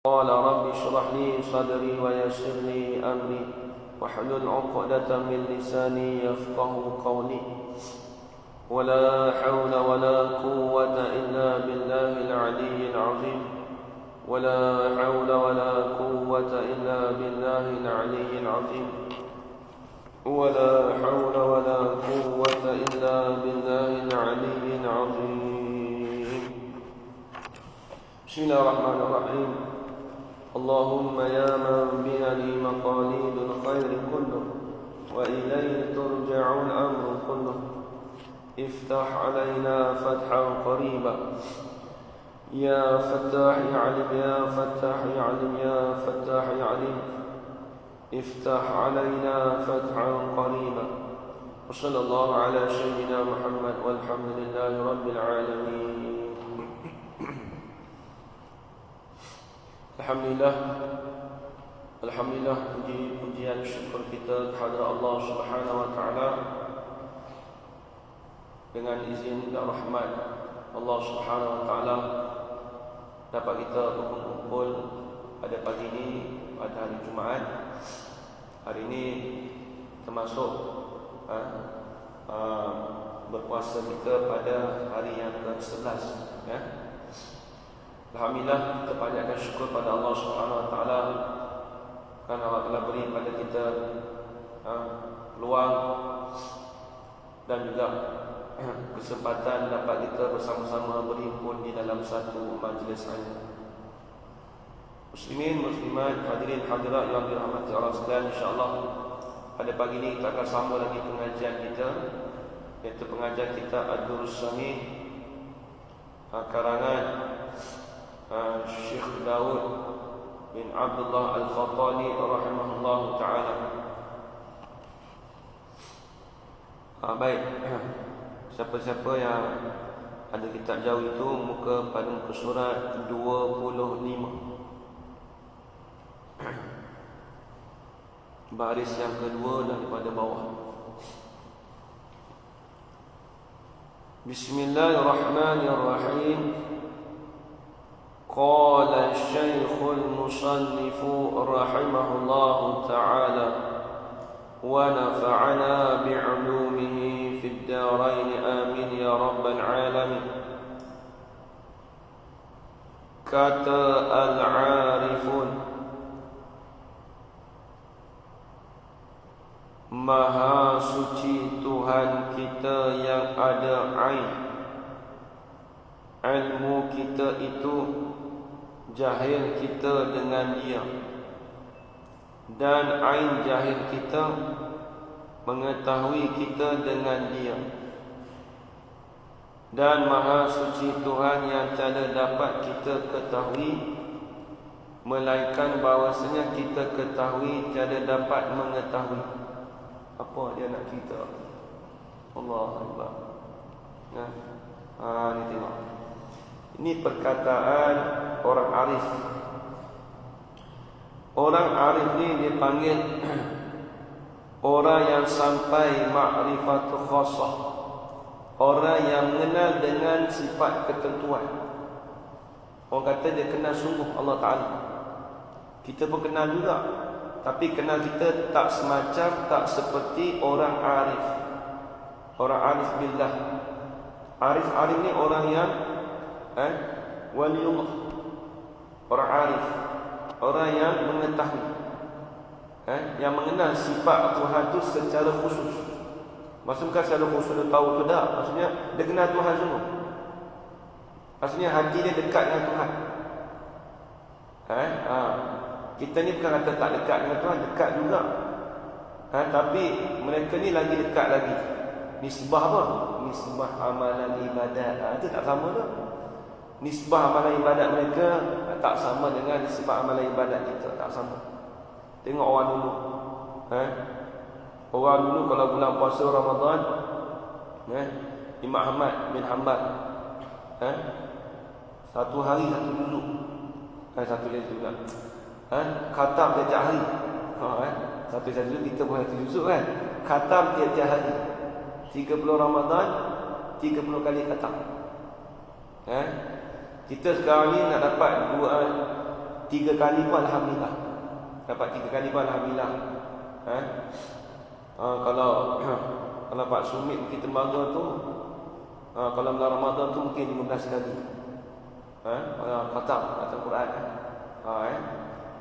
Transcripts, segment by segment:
قال رب اشرح لي صدري ويسر لي أمري واحلل عقدة من لساني يفقه قولي ولا حول ولا قوة إلا بالله العلي العظيم ولا حول ولا قوة إلا بالله العلي العظيم ولا حول ولا قوة إلا بالله العلي العظيم. بسم الله الرحمن الرحيم. اللهم يا من بيده مقاليد الخير كله وإليه ترجع الأمر كله افتح علينا فتحا قريبا يا فتاح يعلم يا فتاح يعلم يا فتاح يعلم افتح علينا فتحا قريبا وصلى الله على سيدنا محمد والحمد لله رب العالمين. Alhamdulillah, puji-pujian syukur kita kepada Allah Subhanahu wa taala. Dengan izin dan rahmat Allah Subhanahu wa taala dapat kita berkumpul pada pagi ini pada hari Jumaat. Hari ini termasuk berpuasa kita pada hari yang ke-11 ya. Alhamdulillah, kita banyakkan syukur pada Allah Subhanahu wa taala kerana Allah telah beri pada kita peluang dan juga kesempatan dapat kita bersama-sama berhimpun di dalam satu majlis ilmu. Muslimin, muslimat, hadirin hadirat yang dirahmati Allah sekalian, insya-Allah pada pagi ini kita akan sambung lagi pengajian kita, iaitu pengajian kita Ad-Durrus Shamim karangan Syekh Daud bin Abdullah Al-Fattani rahimahullah ta'ala. Baik, siapa-siapa yang ada kitab jauh itu muka pada muka surat 25, baris yang kedua daripada bawah. Bismillahirrahmanirrahim. Qala Syekhul Musannif rahimahullahu ta'ala wa nafa'ana bi'ulumihi fid darain amin ya rabbal alamin. Kata al-arifun, Maha suci Tuhan kita yang ada ain. Ilmu kita itu jahil kita dengan dia, dan ain jahil kita mengetahui kita dengan dia. Dan maha suci Tuhan yang tiada dapat kita ketahui, melainkan bahawasanya kita ketahui tiada dapat mengetahui. Apa dia nak cerita? Allah Akbar. Ni tengok. Ini perkataan orang arif. Orang arif ni dipanggil orang yang sampai ma'rifatul khassah, orang yang mengenal dengan sifat ketentuan. Orang kata dia kenal sungguh Allah Ta'ala. Kita pun kenal juga, tapi kenal kita tak semacam, tak seperti orang arif. Orang arif billah. Arif ni orang yang waliullah, orang arif, orang yang mengetahui, yang mengenal sifat Tuhan itu secara khusus. Maksudnya bukan secara khusus dia tahu tu tak, maksudnya dia kenal Tuhan semua. Maksudnya hati dia dekat dengan Tuhan. Kita ni bukan kata tak dekat dengan Tuhan, dekat juga. Tapi mereka ni lagi dekat lagi. Nisbah apa? Nisbah amalan ibadat. Itu tak sama tak? Nisbah amalan ibadat mereka tak sama dengan nisbah amalan ibadat kita, tak sama. Tengok orang dulu. Orang dulu kalau bulan puasa Ramadan, Imam Ahmad bin Hanbal, satu hari satu juzuk. Satu juzuk juga. Khatam tiap hari. Satu juzuk kita bukan satu juzuk kan. Khatam tiap hari. 30 Ramadan 30 kali khatam. Kita sekarang ni nak dapat 3 kali pun alhamdulillah. Dapat 3 kali pun alhamdulillah. Kalau kalau Pak Sumit mungkin tembaga tu, kalau bulan Ramadan tu mungkin 15 kali. Khatam Al-Quran.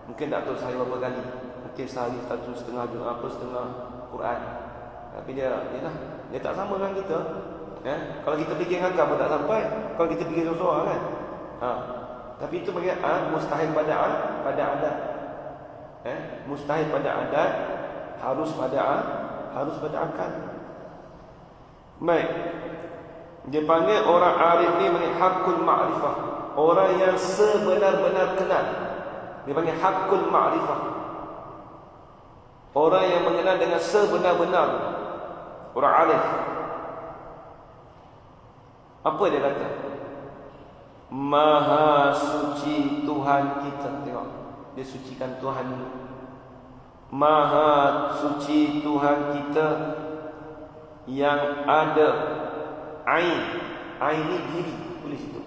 Mungkin tak tahu saya berapa kali. Mungkin sehari 1,5 setengah Quran. Tapi dia tak sama dengan kita. Kalau kita fikir ngakak pun tak sampai. Kalau kita fikir seorang kan. Tapi itu bagi mustahil pada adat. Mustahil pada adat, harus pada akal. Baik. Dia panggil orang arif ni panggil hakul ma'rifah. Orang yang sebenar-benar kenal. Dia panggil hakul ma'rifah. Orang yang mengenal dengan sebenar-benar. Orang arif. Apa dia kata? Maha suci Tuhan kita. Tengok, dia sucikan Tuhan. Maha suci Tuhan kita yang ada ain. Ain ni diri. Tulis itu.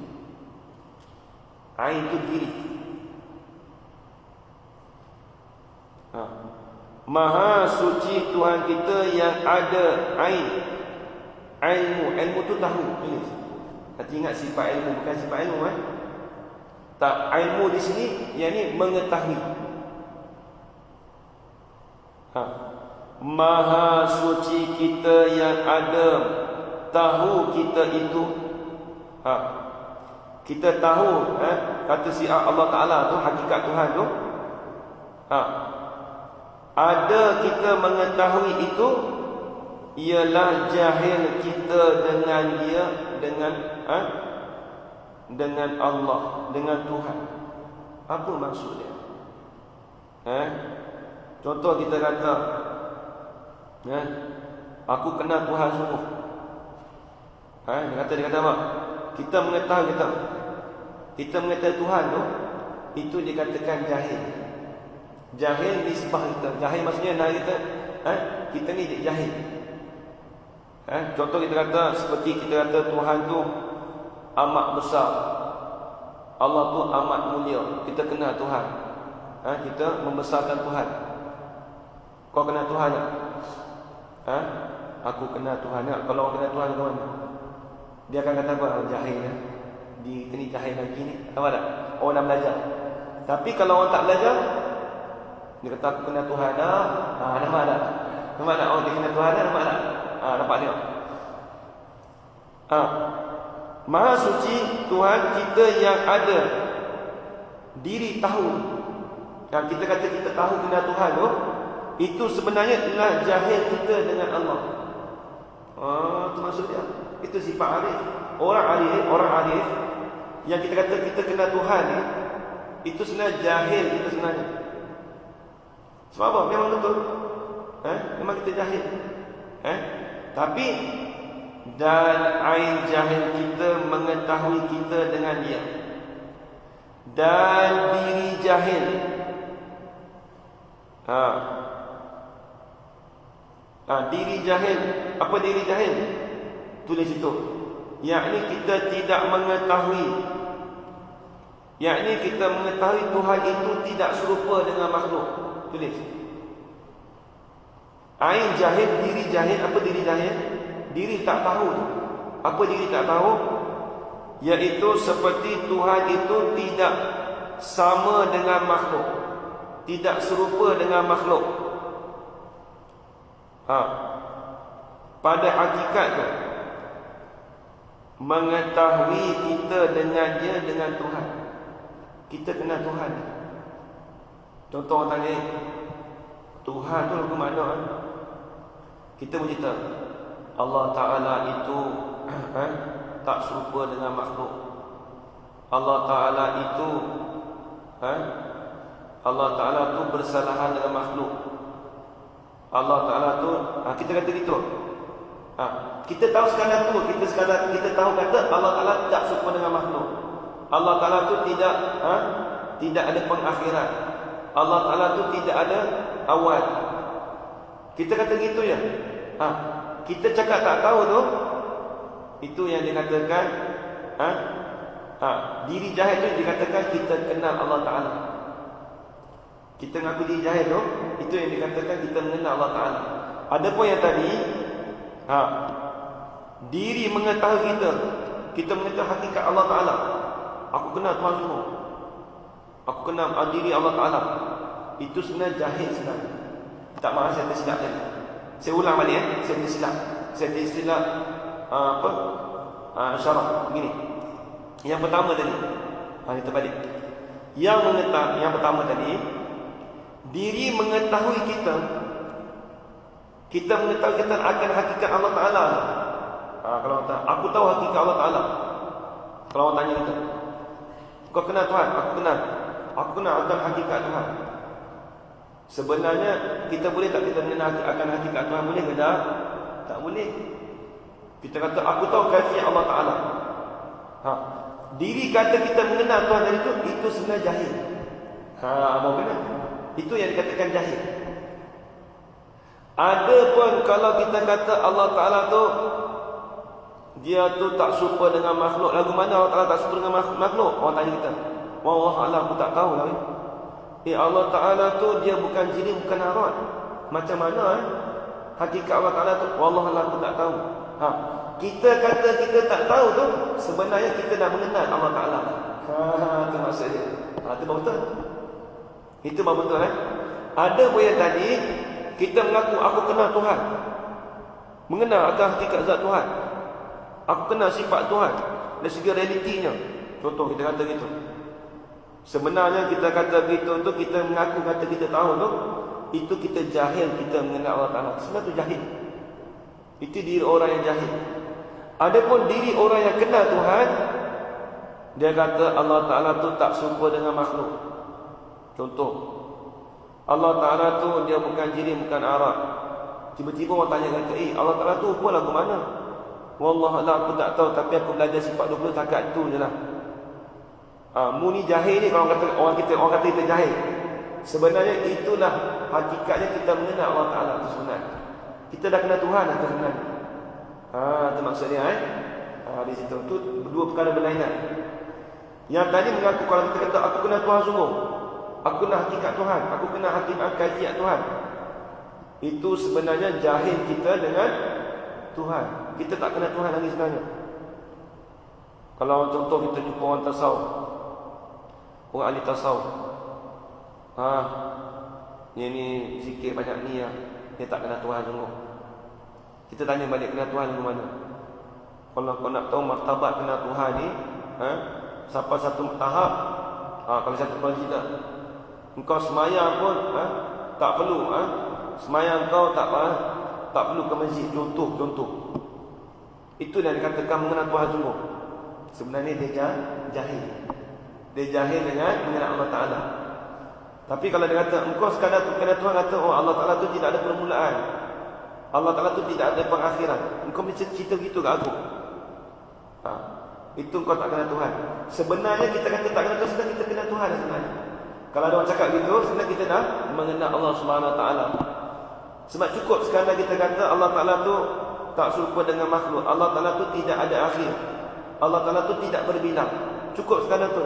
Ain itu diri. Maha suci Tuhan kita yang ada ain. Ilmu tu tahu. Tulis. Hati ingat sifat ilmu, bukan sifat ilmu tak, ilmu di sini yang ni mengetahui. Maha suci kita yang ada tahu kita itu. Kita tahu kata si Allah Ta'ala tu, hakikat Tuhan tu. Ada kita mengetahui itu, ialah jahil kita dengan dia, dengan Allah, dengan Tuhan. Apa maksud dia? Contoh kita kata, aku kenal Tuhan sungguh. Dia kata apa? Kita mengetahui Tuhan tu, itu dikatakan jahil. Jahil nisbah kita. Jahil maksudnya kita ni jahil. Contoh kita kata, seperti kita kata Tuhan tu amat besar, Allah tu amat mulia. Kita kenal Tuhan. Kita membesarkan Tuhan. Kau kenal Tuhan tak? Aku kenal Tuhan tak? Kalau orang kenal Tuhan ke mana? Dia akan kata apa? Jahil ya? Kita ni jahil lagi ni. Apa tak? Orang nak belajar. Tapi kalau orang tak belajar, dia kata aku kenal Tuhan tak? Nampak tak? Nampak tak? Oh, dia kenal Tuhan tak? Nampak tak? Nampak tengok. Maha suci Tuhan kita yang ada diri tahu. Yang kita kata kita tahu kenal Tuhan tu, itu sebenarnya adalah jahil kita dengan Allah. Itu maksud dia. Itu sifat arif. Orang arif yang kita kata kita kenal Tuhan ni, itu sebenarnya jahil kita sebenarnya. Sebab apa? Memang betul. Memang kita jahil. Tapi dan ain jahil kita mengetahui kita dengan dia. Dan diri jahil. Diri jahil. Apa diri jahil? Tulis itu. Yakni kita tidak mengetahui. Yakni kita mengetahui Tuhan itu tidak serupa dengan makhluk. Tulis. Ain jahil, diri jahil. Apa diri jahil? Diri tak tahu. Apa diri tak tahu? Iaitu seperti Tuhan itu tidak sama dengan makhluk, tidak serupa dengan makhluk. Pada hakikatnya mengetahui kita dengan dia, dengan Tuhan. Kita kenal Tuhan. Contoh orang tanya, Tuhan tu apa makna? Kita bercerita Allah Ta'ala itu tak serupa dengan makhluk. Allah Ta'ala itu Allah Ta'ala tu bersalahan dengan makhluk. Allah Ta'ala tu kita kata gitu. Kita tahu sekadar tu, kita tahu kata Allah Ta'ala tak serupa dengan makhluk. Allah Ta'ala tu tidak ada pengakhiran. Allah Ta'ala tu tidak ada awal. Kita kata gitu ya. Kita cakap tak tahu tu, itu yang dikatakan diri jahil tu dikatakan kita kenal Allah Ta'ala. Kita mengaku diri jahil tu, itu yang dikatakan kita mengenal Allah Ta'ala. Adapun yang tadi, diri mengetahui kita mengetahui hakikat Allah Ta'ala. Aku kenal Tuhan semua, aku kenal diri Allah Ta'ala. Itu sebenarnya jahil sebenarnya. Tak maaf saya tersilap tadi. Saya ulang balik saya tersilap. Saya tersilap syarah begini. Yang pertama tadi, kita balik. Yang pertama tadi, diri mengetahui kita mengetahui kita akan hakikat Allah Ta'ala. Kalau aku tahu hakikat Allah Ta'ala. Kalau orang tanya kita, kau kenal Tuhan? Aku kenal akan hakikat Tuhan. Sebenarnya kita boleh tak kita mengenal akan hakikat Tuhan? Boleh ke tak? Tak boleh. Kita kata aku tahu kaifiat Allah Ta'ala. Diri kata kita mengenal Tuhan dari itu sebenarnya jahil. Mau kena? Itu yang dikatakan jahil. Ada pun kalau kita kata Allah Ta'ala tu dia tu tak serupa dengan makhluk. Lagu mana Allah Ta'ala tak serupa dengan makhluk? Orang tanya kita, wallah alam, aku tak tahu lah. Allah Ta'ala tu dia bukan jin, bukan arat. Macam mana hakikat Allah Ta'ala tu? Wallah alam, aku tak tahu. Kita kata kita tak tahu tu, sebenarnya kita dah mengenal Allah Ta'ala. Itu maksudnya. Itu baru betul. Itu baru betul. Ada pun yang tadi kita mengaku aku kenal Tuhan, mengenal akan hakikat zat Tuhan, aku kenal sifat Tuhan dari segi realitinya. Contoh kita kata gitu. Sebenarnya kita kata gitu untuk kita mengaku kata kita tahu tu, itu kita jahil, kita mengenal Allah Ta'ala. Sebenarnya tu jahil. Itu diri orang yang jahil. Adapun diri orang yang kenal Tuhan, dia kata Allah Ta'ala tu tak serupa dengan makhluk. Contoh, Allah Ta'ala tu dia bukan jin, bukan arat. Tiba-tiba orang tanya kata, Allah Ta'ala tu apa lagu mana? Wallahualam, aku tak tahu, tapi aku belajar sifat 20 takat tu je lah. Mu ni jahil ni kalau orang kata kita jahil. Sebenarnya itulah hakikatnya kita mengenal Allah Ta'ala tu sebenarnya. Kita dah kenal Tuhan lah sebenarnya. Itu maksudnya di situ. Itu dua perkara berlainan. Yang tadi mengaku kalau kita kata aku kenal Tuhan sungguh, aku kenal hakikat Tuhan, aku kenal hakikat kaifiat Tuhan, itu sebenarnya jahil kita dengan Tuhan. Kita tak kenal Tuhan lagi sebenarnya. Kalau contoh kita jumpa orang tasawuf, orang ahli tasawuf, dia ni zikir banyak ni lah, dia tak kenal Tuhan sungguh. Kita tanya balik, kenal Tuhan ke mana? Kalau kau nak tahu martabat kenal Tuhan ni, sampai satu tahap, kalau satu tidak, engkau semayang pun tak perlu, semayang kau tak perlu ke masjid. Contoh itu yang dikatakan mengenal Tuhan sungguh. Sebenarnya dia jahil. Dia jahil dengan mengenal Allah Ta'ala. Tapi kalau dia kata engkau sekadar kenal Tuhan, kata Allah Ta'ala tu tidak ada permulaan, Allah Ta'ala tu tidak ada pengakhiran, engkau mesti cerita begitu ke aku, itu engkau tak kenal Tuhan. Sebenarnya kita kata tak kenal Tuhan, sebenarnya kita kenal Tuhan sebenarnya. Kalau ada orang cakap gitu, sebenarnya kita dah mengenal Allah Subhanahu Wa Ta'ala. Sebab cukup sekadar kita kata Allah Ta'ala tu tak serupa dengan makhluk, Allah Ta'ala tu tidak ada akhir, Allah Ta'ala tu tidak berbilang. Cukup sekadar tu.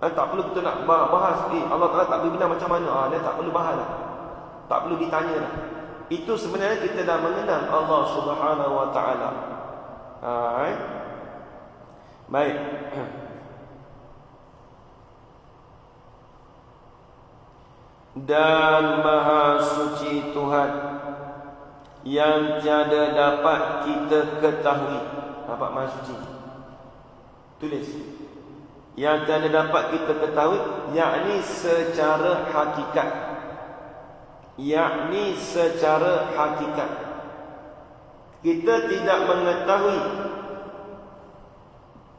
Tak perlu kita nak bahas Allah Ta'ala tak berbilang macam mana. Dia tak perlu bahas lah. Tak perlu ditanya lah. Itu sebenarnya kita dah mengenal Allah Subhanahu Wa Ta'ala. Baik. Dan Maha Suci Tuhan yang tiada dapat kita ketahui. Nampak Maha Suci? Tulis. Yang tiada dapat kita ketahui, yakni secara hakikat. Yakni secara hakikat. Kita tidak mengetahui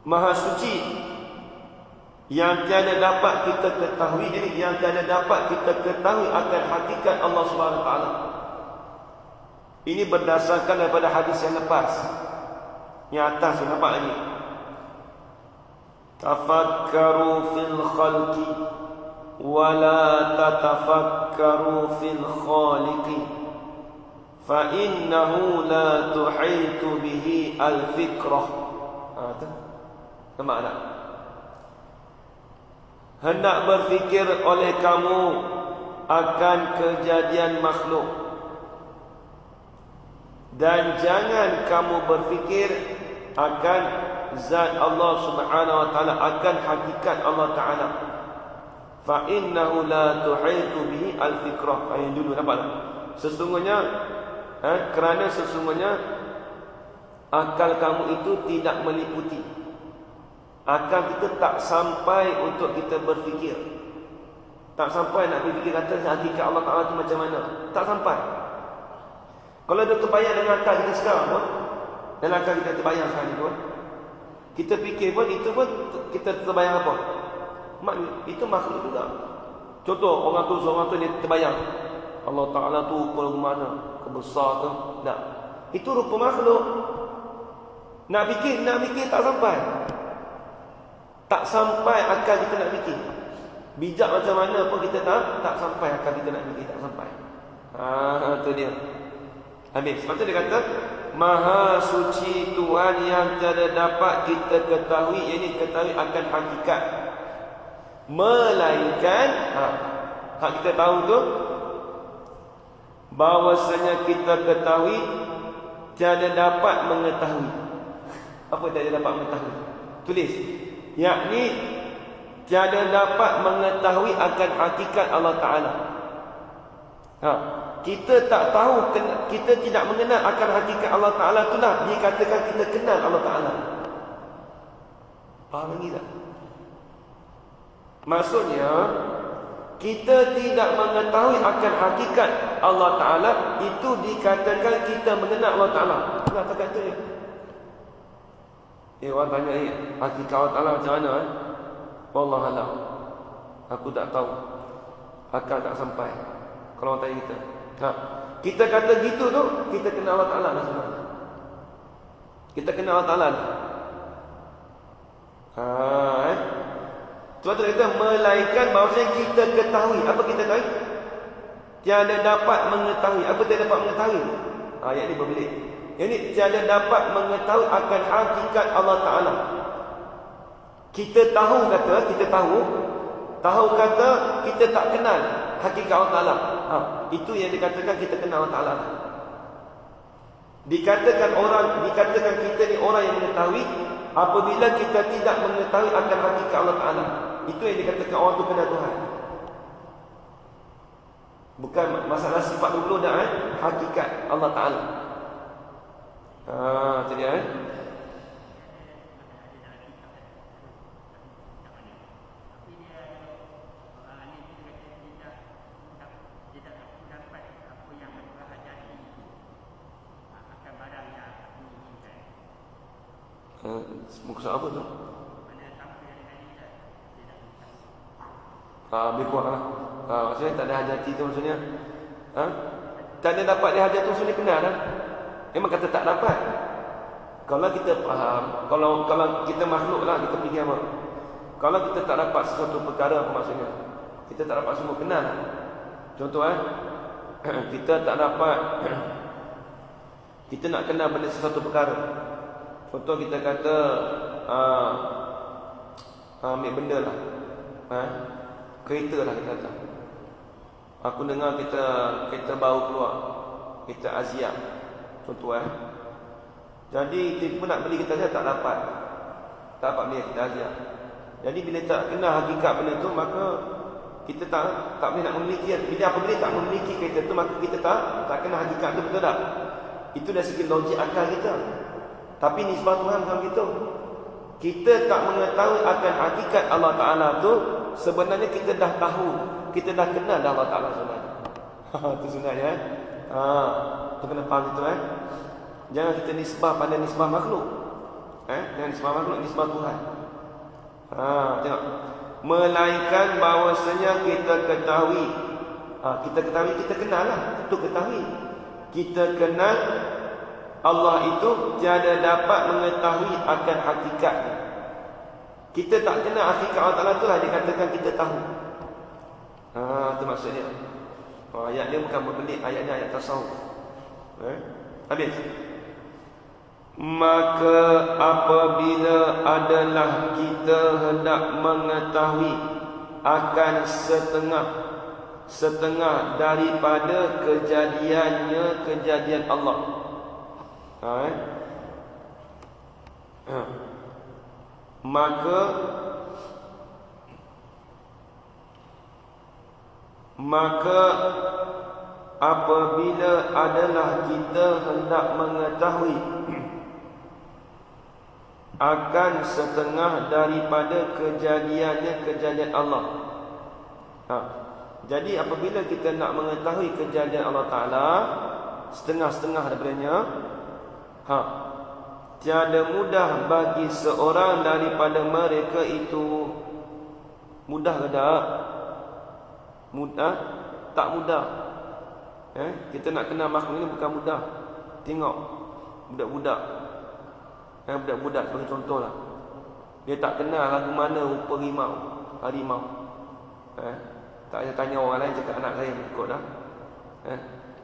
Maha Suci yang tiada dapat kita ketahui. Jadi yang tiada dapat kita ketahui akan hakikat Allah Subhanahu Wa Ta'ala. Ini berdasarkan daripada hadis yang lepas, yang atas yang nampak lagi. Tafakkaru fil khalqi wa la tatafakkaru fil khaliqi fa innahu la tuhitu bihi al fikrah. Nampak tak? hendak berfikir oleh kamu akan kejadian makhluk, dan jangan kamu berfikir akan zat Allah Subhanahu wa taala, akan hakikat Allah taala. Fa innahu la tuhitu bihi al-fikrah. Ayat dulu nampak tak? Sesungguhnya kerana sesungguhnya akal kamu itu tidak meliputi. Akal kita tak sampai untuk kita berfikir. Tak sampai nak berfikir kata hakikat Allah Ta'ala itu macam mana. Tak sampai. Kalau dia terbayang dengan akal kita sekarang pun, dan akal kita terbayang sekarang ni pun, kita fikir pun, itu pun kita terbayang apa? Itu makhluk juga. Contoh, orang tu dia terbayang Allah Ta'ala tu ukur mana, kebesar tu. Tak. Itu rupa makhluk. Nak fikir tak sampai. Tak sampai akal kita nak fikir. Bijak macam mana pun kita tak sampai akal kita nak fikir, tak sampai. Itu dia. Habis. Lepas tu dia kata, Maha suci Tuhan yang tidak dapat kita ketahui, ini ketahui akan hakikat. Melainkan hak kita tahu tu, bahawasanya kita ketahui tiada dapat mengetahui. Apa tiada dapat mengetahui? Tulis. Yakni tiada dapat mengetahui akan hakikat Allah Ta'ala. Kita tak tahu, kita tidak mengenal akan hakikat Allah Ta'ala, itulah dikatakan kita kenal Allah Ta'ala. Faham lagi tak? Maksudnya kita tidak mengetahui akan hakikat Allah Ta'ala, itu dikatakan kita mengenal Allah Ta'ala. Itulah kata tu ya. Orang tanya hakikat Allah Ta'ala macam mana? Wallahualam, aku tak tahu. Akal tak sampai. Kalau orang tanya kita, kita kata gitu tu, kita kenal Allah Ta'ala dah sebenarnya. Kita kenal Allah Ta'ala dah. Sebab tu kita melainkan bahawasanya kita ketahui. Apa kita tahu? Tiada dapat mengetahui. Apa tiada dapat mengetahui? Ayat ni berbelit. Yang ni tiada dapat mengetahui akan hakikat Allah Ta'ala. Kita tahu kata, tahu kata kita tak kenal hakikat Allah Ta'ala. Itu yang dikatakan kita kenal Allah Ta'ala. Dikatakan kita ni orang yang mengetahui apabila kita tidak mengetahui akan hakikat Allah Ta'ala. Itu yang dikatakan orang tu kenal Tuhan. Bukan masalah sifat dulu dah, hakikat Allah Ta'ala. Jadi maksud apa tu? Lebih kurang lah. Maksudnya tak ada hajati tu maksudnya. Tak ada dapat dia hajat tu maksudnya kenal lah. Memang kata tak dapat. Kalau kita faham, kalau kita makhluk lah, kita fikir apa? Kalau kita tak dapat sesuatu perkara, apa maksudnya? Kita tak dapat semua kenal. Contoh kita tak dapat kita nak kenal benda sesuatu perkara. Contoh kita kata ambil benda lah, kereta lah kita kata. Aku dengar kereta baru keluar, kereta Asia. Contoh Jadi kita pun nak beli kereta Asia, tak dapat beli kereta Asia. Jadi bila tak kenal hakikat benda tu, maka kita tak boleh nak memiliki. Bila apabila tak memiliki kereta tu, maka kita tak kenal hakikat tu, betul tak? Itu dari segi logik akal kita. Tapi nisbah Tuhan bukan begitu. Kita tak mengetahui akan hakikat Allah Ta'ala tu, sebenarnya kita dah tahu, kita dah kenal dah Allah Ta'ala sebenarnya. Itu sebenarnya itu kena faham itu Jangan kita nisbah pada nisbah makhluk. Jangan nisbah makhluk, nisbah Tuhan. Tengok. Melainkan bahawasanya kita ketahui. Kita kenal lah. Itu ketahui. Kita kenal Allah itu tiada dapat mengetahui akan hakikatnya. Kita tak kenal hakikat Allah Ta'ala itulah dikatakan kita tahu. Itu maksudnya. Ayat dia bukan berbelit, ayatnya ayat tasawuf. Habis. Maka apabila adalah kita hendak mengetahui akan setengah daripada kejadian Allah. Maka apabila adalah kita hendak mengetahui akan setengah daripada kejadian Allah. Jadi apabila kita nak mengetahui kejadian Allah Ta'ala, setengah-setengah daripadanya, tiada mudah bagi seorang daripada mereka itu. Mudah ke tak? Mudah? Tak mudah. Kita nak kenal makhluk ini bukan mudah. Tengok budak-budak. Budak-budak sebagai contohlah. Dia tak kenal lagu mana rupa harimau. Tak payah tanya orang lain, cakap anak saya ikut dah.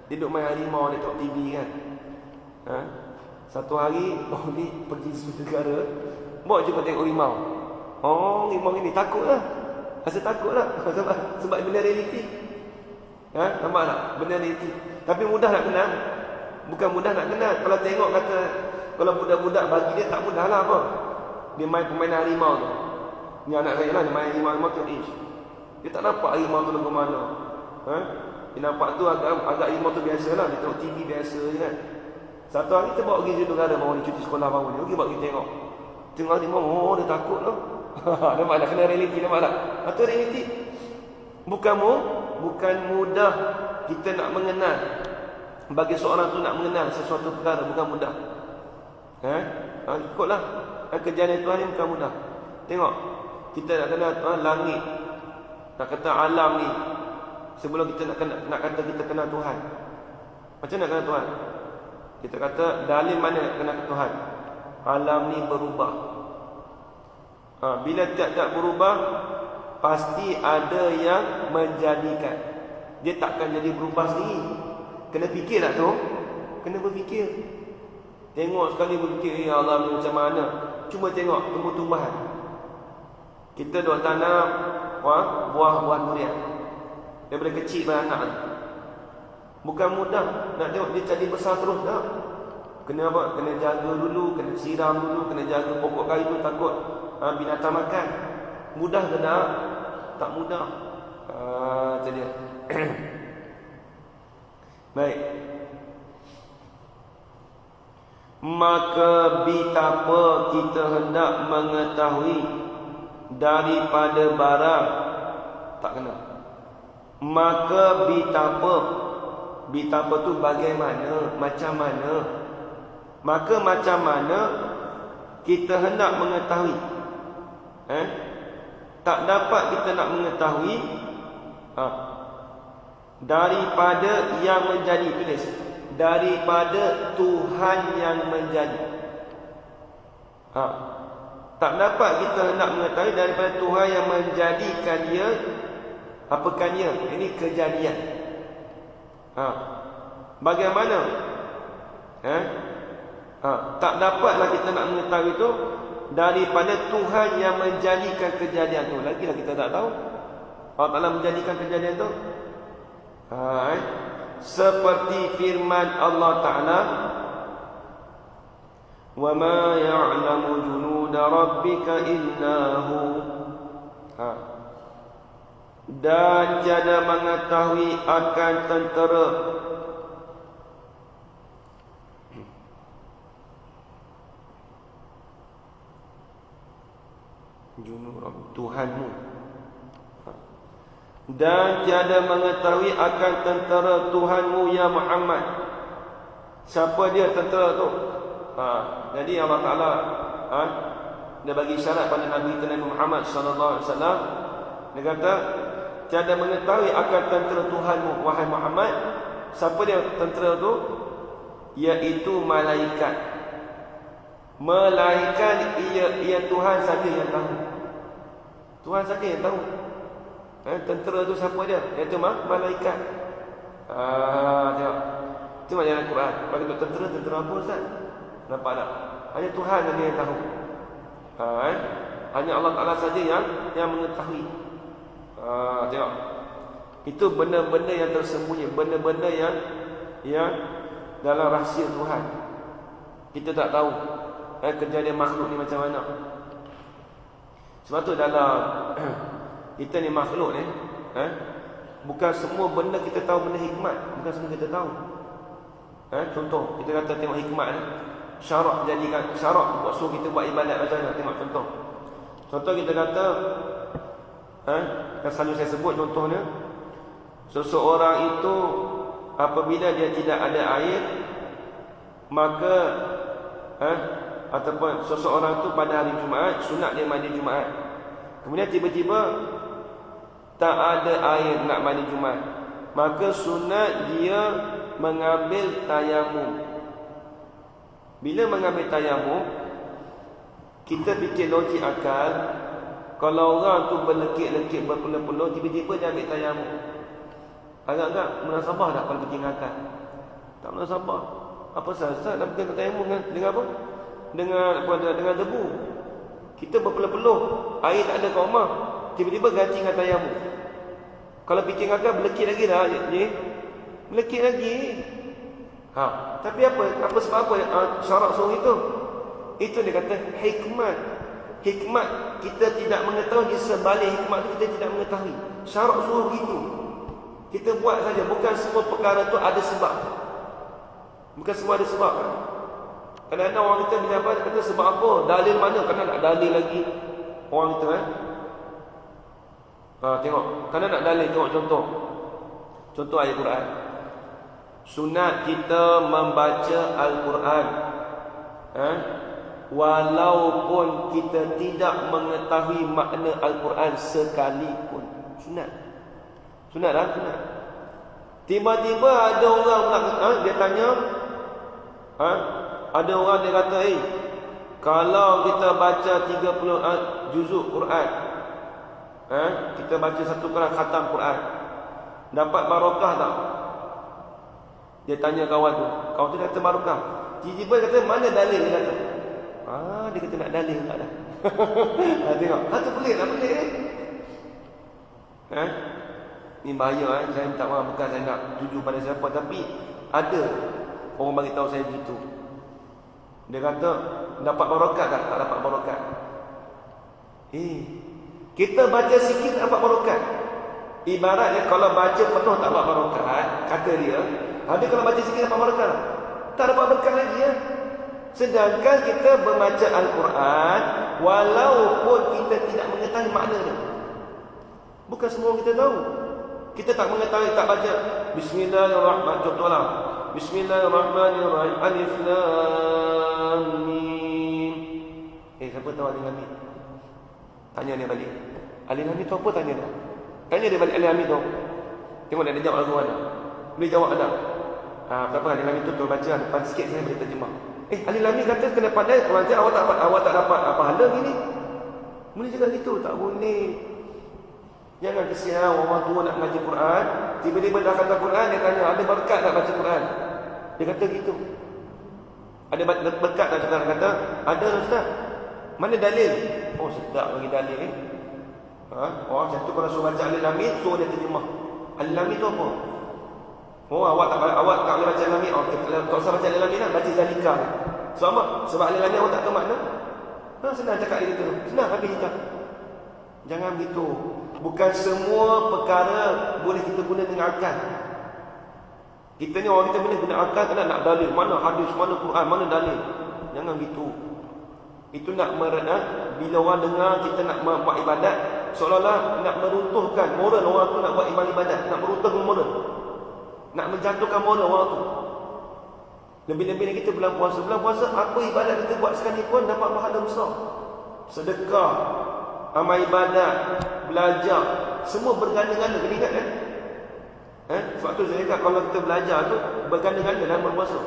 Dia duduk main harimau, dia tengok TV kan. Satu hari ni pergi suatu negara, bawa jumpa tengok harimau. Harimau ini takutlah. Rasa takutlah sebab benda realiti. Nampak tak? Benda realiti. Tapi mudah nak kenal? Bukan mudah nak kenal. Kalau tengok kata, kalau budak-budak bagi dia tak mudah lah apa. Dia main permainan harimau tu. Ni anak saya lah, dia main harimau tu dia tak nampak harimau tu ke mana. Dia nampak tu agak harimau tu biasa lah. Dia tengok TV biasa je kan. Satu hari kita bawa pergi negara, bawa dia cuti sekolah baru ni. Pergi bawa kita tengok. Tengok harimau, dia takut lah. Nampak tak? Kena realiti, nampak tak? Atau realiti. Bukan mudah kita nak mengenal. Bagi seorang tu nak mengenal sesuatu perkara bukan mudah. Ikutlah kejadian Tuhan ni bukan mudah. Tengok, kita nak kenal langit, nak kata alam ni. Sebelum kita nak kata kita kenal Tuhan, macam nak kenal Tuhan? Kita kata dalil mana nak kenal Tuhan? Alam ni berubah. Bila tiap-tiap berubah, pasti ada yang menjadikan. Dia takkan jadi berubah sendiri. Kena fikir tak tu? Kena berfikir. Tengok sekali berfikir, ya Allah ni macam mana. Cuma tengok tumbuh-tumbuhan. Kita duk tanam buah-buah durian daripada kecil pada anak ni. Bukan mudah nak tengok dia jadi besar terus tak? Kena apa? Kena jaga dulu, kena siram dulu, kena jaga pokok kayu tu takut binatang makan. Mudah ke tak? Tak mudah. Macam dia. Baik. Maka betapa kita hendak mengetahui daripada barang. Tak kena. Maka betapa tu bagaimana, macam mana. Maka macam mana kita hendak mengetahui. Tak dapat kita nak mengetahui daripada yang menjadi. Tulis, daripada Tuhan yang menjadi. Tak dapat kita hendak mengetahui daripada Tuhan yang menjadikan dia. Apakah dia? Ini kejadian. Bagaimana? Tak dapatlah kita nak mengetahui itu daripada Tuhan yang menjadikan kejadian tu. Lagilah kita tak tahu Allah Ta'ala menjadikan kejadian tu. Seperti firman Allah Ta'ala, wa ma ya'lamu junuda rabbika illa hu. Dan tiada mengetahui akan tentera Tuhanmu. Dan tiada mengetahui akan tentera Tuhanmu ya Muhammad. Siapa dia tentera tu? Jadi Allah Ta'ala dia bagi syarat pada Nabi kita Nabi Muhammad sallallahu alaihi wasallam. Dia kata tiada mengetahui akan tentera Tuhanmu wahai Muhammad. Siapa dia tentera tu? Iaitu malaikat. Malaikat ia Tuhan saja yang tahu. Tuhan saja yang tahu. Tentera tu siapa dia? Iaitu malaikat. Tengok. Itu macam dalam Quran. Bagi tu tentera apa Ustaz? Nampak tak? Hanya Tuhan saja yang tahu. Hanya Allah Ta'ala saja yang mengetahui. Tengok. Itu benda-benda yang tersembunyi, benda-benda yang dalam rahsia Tuhan. Kita tak tahu kejadian makhluk ni macam mana. Sebab tu dalam kita ni makhluk ni, bukan semua benda kita tahu benda hikmat, bukan semua kita tahu. Contoh, kita kata tengok hikmat ni. Syarak jadikan syarak buat suruh kita buat ibadat macam mana, tengok contoh. Contoh kita kata yang selalu saya sebut contohnya, seseorang itu apabila dia tidak ada air, maka ataupun seseorang itu pada hari Jumaat sunat dia mandi Jumaat. Kemudian tiba-tiba tak ada air nak mandi Jumaat, maka sunat dia mengambil tayamum. Bila mengambil tayamum, kita fikir logik akal. Kalau orang tu berlekit-lekit berpeluh-peluh, tiba-tiba dia ambil tayamum, agak-agak munasabah tak kalau fikir akal? Tak munasabah. Apa sahaja nak fikir tayamum dengan apa? Dengan debu. Kita berpeluh-peluh, air tak ada kat rumah, tiba-tiba ganti dengan tayamum. Kalau fikir akal berlekit lagi dah, berlekit lagi. Tapi apa sebab apa syarak suruh itu? Itu dia kata hikmat. Hikmat kita tidak mengetahui, di sebalik hikmat itu kita tidak mengetahui. Syarak suruh itu kita buat saja. Bukan semua perkara itu ada sebab. Bukan semua ada sebab. Kadang-kadang orang kita bila apa, kata sebab apa? Dalil mana? Kadang nak dalil lagi orang kita tengok. Kadang nak dalil, tengok contoh. Contoh ayat Quran. Sunat kita membaca Al-Quran, walaupun kita tidak mengetahui makna Al-Quran sekalipun. Sunat. Sunat lah, sunat. Tiba-tiba ada orang dia tanya, ada orang dia kata, kalau kita baca 30 juzuk Quran, kita baca satu Quran, khatam Quran, dapat barakah tak? Dia tanya kawan tu, kawan tu kata barakah. Tiba-tiba kata, mana dalil? Dia kata, dia kata nak dalil tak ada. Tengok, tu pelik tak pelik ni bahaya. Saya minta maaf, bukan saya nak tuju pada siapa, tapi ada orang bagi tahu saya begitu. Dia kata dapat barakah tak? Tak dapat barakah. Kita baca sikit dapat barakah. Ibaratnya kalau baca penuh tak dapat barakah, kata dia. Habis kalau baca sikit dapat barakah, tak dapat berkah lagi ya. Sedangkan kita membaca Al-Quran walaupun kita tidak mengetahui makna dia. Bukan semua kita tahu. Kita tak mengetahui, tak baca Bismillahirrahmanirrahim, contohlah Bismillahirrahmanirrahim, Alif Lam Mim. Siapa tahu Alif Lam Mim? Tanya dia balik, Alif Lam Mim tu apa? Tanya dia. Tanya dia balik Alif Lam Mim tu. Tengok dia jawab lagu mana. Boleh jawab ada. Berapa Alif Lam Mim tu baca depan sikit saya boleh terjemah. Alif Lam Mim kata kena pandai Quran, awak tak dapat pahala gini. Boleh juga gitu, tak boleh. Jangan kesian orang tua nak ngaji Quran, tiba-tiba dah kata Quran, dia tanya ada berkat tak baca Quran? Dia kata gitu. Ada berkat tak saudara? Kata ada ustaz. Mana dalil? Oh sedap bagi dalil orang macam tu kalau suruh baca Alif Lam Mim, suruh dia terjemah. Alif Lam Mim tu apa? Oh awak tak boleh baca Alif Lam Mim. Tak usah baca Alif Lam Mim lah, baca Zalika. Sebab apa? Sebab Alif Lam Mim awak tak tahu makna. Senang cakap dia gitu. Senang habis cakap. Jangan begitu. Bukan semua perkara boleh kita guna dengan akal. Kita ni orang kita boleh guna akal, kena nak dalil. Mana hadis, mana Quran, mana dalil. Jangan gitu. Itu nak bila orang dengar kita nak buat ibadat, seolah-olah nak meruntuhkan moral orang tu nak buat ibadat, nak meruntuhkan moral, nak menjatuhkan moral orang tu. Lebih-lebih kita bulan puasa, apa ibadat kita buat sekalipun dapat pahala besar. Sedekah, amal ibadat, belajar, semua berganda-ganda. Kena ingat kan? Sebab tu saya cakap kalau kita belajar tu berganda-ganda dalam berpuasa.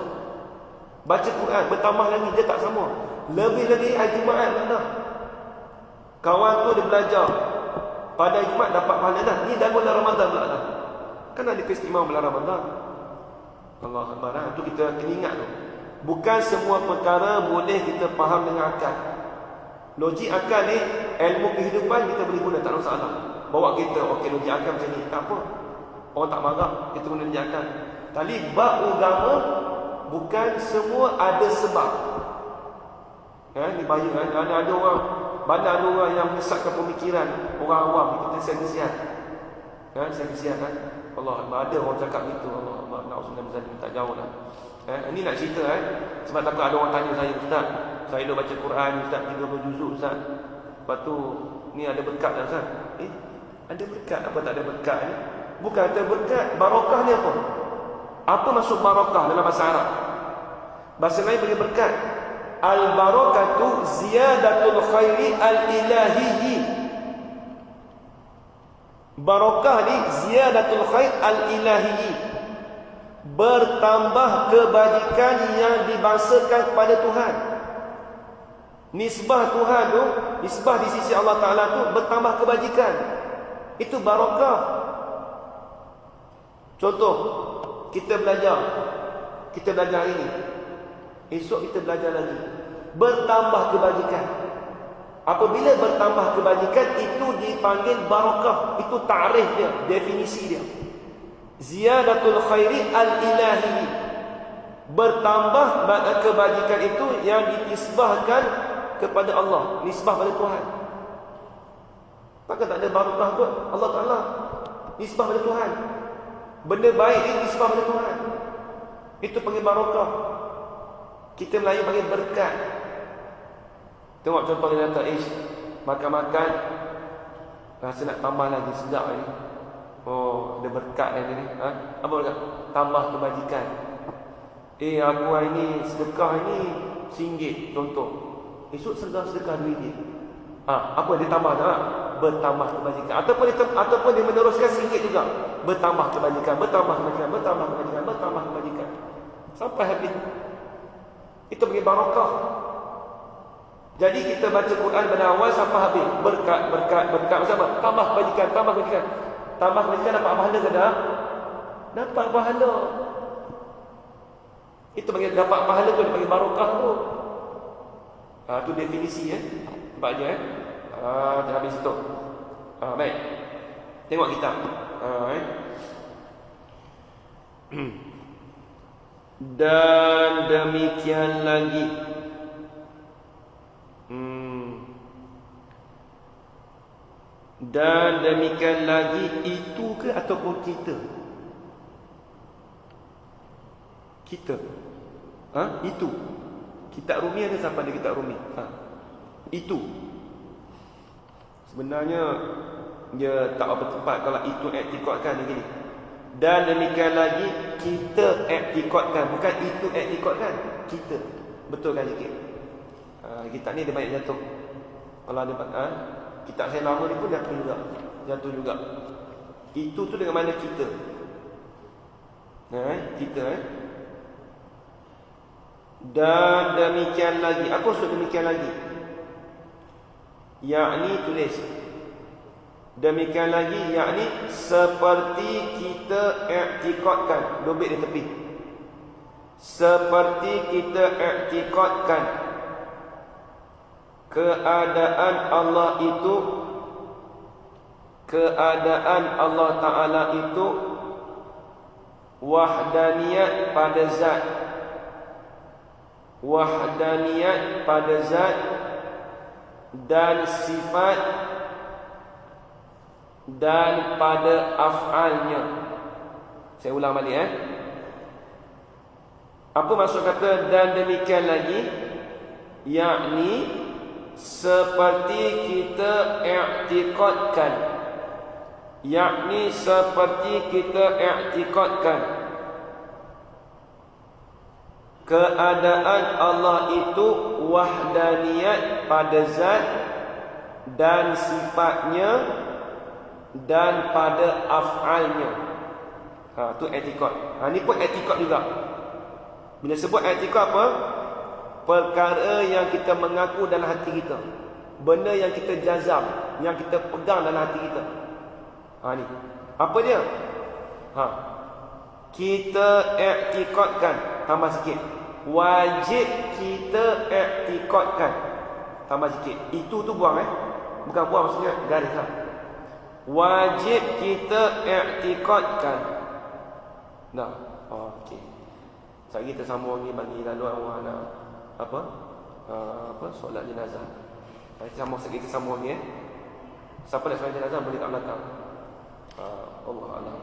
Baca Quran bertambah lagi, dia tak sama. Lebih-lebih hari Jumaat mana? Kawan tu dia belajar pada hari Jumaat dapat pahala dah. Ni dah bulan Ramadan pula dah. Kan ada keistimewaan bulan Ramadan. Allah Akbar. Itu kita kena ingat tu. Bukan semua perkara boleh kita faham dengan akal. Logik akal ni, ilmu kehidupan kita boleh guna, tak ada masalah. bawa kita, okey logik akal macam ni, tak apa. Orang tak marah, kita guna logik akal. Tapi bab agama bukan semua ada sebab. Ni bahaya kan? Ada orang, mana ada orang yang menyesatkan pemikiran orang awam, kita kesian. Saya kesian kan? Allah, ada orang cakap gitu. Allah, na'udzubillah min zalik, tak jauh lah. Ini nak cerita sebab takut ada orang tanya saya, Ustaz, saya dah baca Quran, Ustaz 30 juzuk, Ustaz. Lepas tu ni ada berkat tak, Ustaz? Ada berkat, apa tak ada berkat ni? Bukan ada berkat, barakah ni apa? Apa maksud barakah dalam bahasa Arab? Bahasa lain bagi berkat. Al-barakatu ziyadatul khairi al-ilahiyyi. Barakah ni ziyadatul khair al-ilahiyyi, bertambah kebajikan yang dibangsakan kepada Tuhan. Nisbah Tuhan tu, nisbah di sisi Allah Ta'ala tu bertambah kebajikan. Itu barakah. Contoh, kita belajar hari ini, esok kita belajar lagi, bertambah kebajikan. Apabila bertambah kebajikan, itu dipanggil barakah. Itu ta'rif dia, definisi dia. Ziyadatul khairi al-ilahi, bertambah kebajikan itu yang dinisbahkan kepada Allah, nisbah pada Tuhan. Maka tak ada barakah kot. Allah Ta'ala nisbah pada Tuhan. Benda baik ini nisbah pada Tuhan. Itu panggil barakah. Kita Melayu panggil berkat. Tengok contoh dia kata, makan-makan rasa nak tambah lagi, sedap ni. Oh, ada berkat ni. Apa berkat? Tambah kebajikan. Aku hari ni sedekah ni RM1, contoh. Esok sedekah RM2. Apa dia tambah tak? Bertambah kebajikan. Ataupun dia meneruskan RM1 juga. Bertambah kebajikan, bertambah kebajikan, bertambah kebajikan, bertambah kebajikan. Sampai habis. Itu bagi barakah. Jadi kita baca Quran pada awal sampai habis, berkat macam apa? Tambah kebajikan, tambah kebajikan. Tambah kebajikan, dapat pahala ke tak? Dapat pahala. Itu bagi dapat pahala tu, bagi barakah tu. Tu definisi nampak je dah habis itu. Baik. Tengok kitab. Dan demikian lagi. Dan demikian lagi, itu ke ataupun kita? Kita. Itu. Kitab Rumi ada siapa ada kitab Rumi? Itu. Sebenarnya dia tak apa tepat kalau itu i'tiqadkan begini. Dan demikian lagi, kita i'tiqadkan, bukan itu i'tiqadkan. Kita. Betulkan sikit. Kitab ni dia banyak jatuh. Kalau ada kitab saya lama ni pun jatuh juga. Itu tu dengan mana kita? Kita Dan demikian lagi. Apa maksud demikian lagi? Yakni tulis. Demikian lagi yakni seperti kita i'tiqadkan. Dobit di tepi. Seperti kita i'tiqadkan keadaan Allah Ta'ala itu wahdaniyat pada zat, wahdaniyat pada zat dan sifat dan pada af'alnya. Saya ulang balik Apa maksud kata dan demikian lagi? Yakni seperti kita i'tiqadkan, yakni seperti kita i'tiqadkan keadaan Allah itu wahdaniyat pada zat dan sifatnya dan pada af'alnya. Itu i'tiqad. Ini pun i'tiqad juga. Bila sebut i'tiqad apa? Perkara yang kita mengaku dalam hati kita, benda yang kita jazam, yang kita pegang dalam hati kita. Ni apa dia? Kita i'tiqadkan. Tambah sikit. Wajib kita i'tiqadkan. Tambah sikit. Itu tu buang bukan buang, maksudnya garis wajib kita i'tiqadkan. Nah, okey. Sekali kita sambung ni bagi lalu orang nak apa solat jenazah. Kita sambung ni Siapa nak solat jenazah boleh kat belakang. Allah Alam.